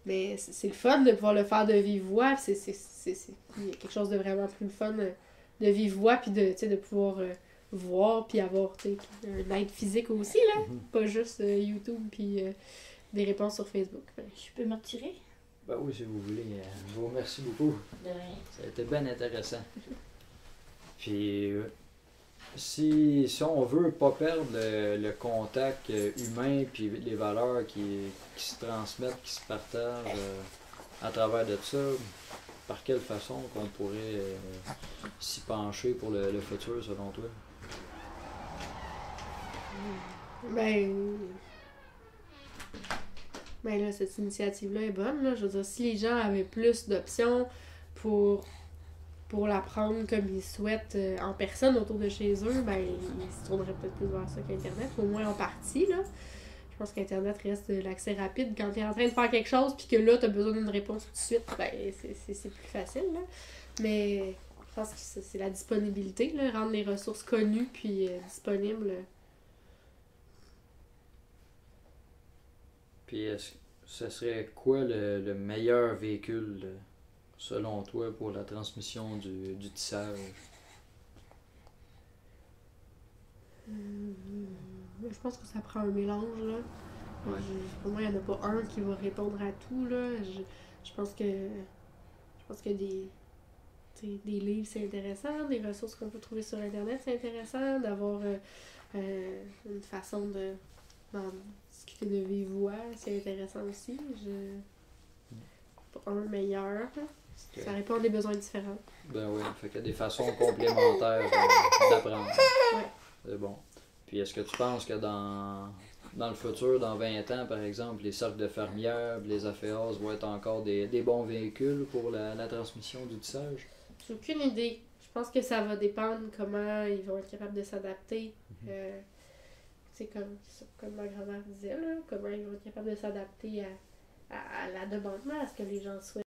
Mais c'est le fun de pouvoir le faire de vive voix, puis il y a quelque chose de vraiment plus le fun de vive voix, puis de pouvoir voir, puis avoir un aide physique aussi, là. Pas juste YouTube, puis des réponses sur Facebook. Je peux me retirer? Ben oui, si vous voulez. Je vous remercie beaucoup. De rien. Ça a été bien intéressant. Puis, si on veut pas perdre le contact humain puis les valeurs qui se transmettent, qui se partagent à travers de ça, par quelle façon qu'on pourrait s'y pencher pour le futur, selon toi? Ben là, cette initiative-là est bonne, là. Je veux dire, si les gens avaient plus d'options pour l'apprendre comme ils souhaitent en personne autour de chez eux, ben ils se tourneraient peut-être plus vers ça qu'Internet, au moins en partie, là. Je pense qu'Internet reste l'accès rapide. Quand t'es en train de faire quelque chose puis que là, t'as besoin d'une réponse tout de suite, ben c'est plus facile, là. Mais je pense que c'est la disponibilité, là, rendre les ressources connues puis disponibles. Puis, ce serait quoi le meilleur véhicule, selon toi, pour la transmission du tissage? Je pense que ça prend un mélange, là. Ouais. Pour moi, il n'y en a pas un qui va répondre à tout, là. Je pense que des livres, c'est intéressant, des ressources qu'on peut trouver sur Internet, c'est intéressant, d'avoir une façon de discuter de vive voix, c'est intéressant aussi. Pas un meilleur, Okay. Ça répond à des besoins différents. Ben oui, fait qu'il y a des façons complémentaires d'apprendre. Ouais. C'est bon. Puis est-ce que tu penses que dans le futur, dans 20 ans, par exemple, les cercles de fermières, les AFEAS vont être encore des bons véhicules pour la transmission du tissage? J'ai aucune idée. Je pense que ça va dépendre comment ils vont être capables de s'adapter. C'est comme ma grand-mère disait, là, comment ils vont être capables de s'adapter à la demande, à ce que les gens souhaitent.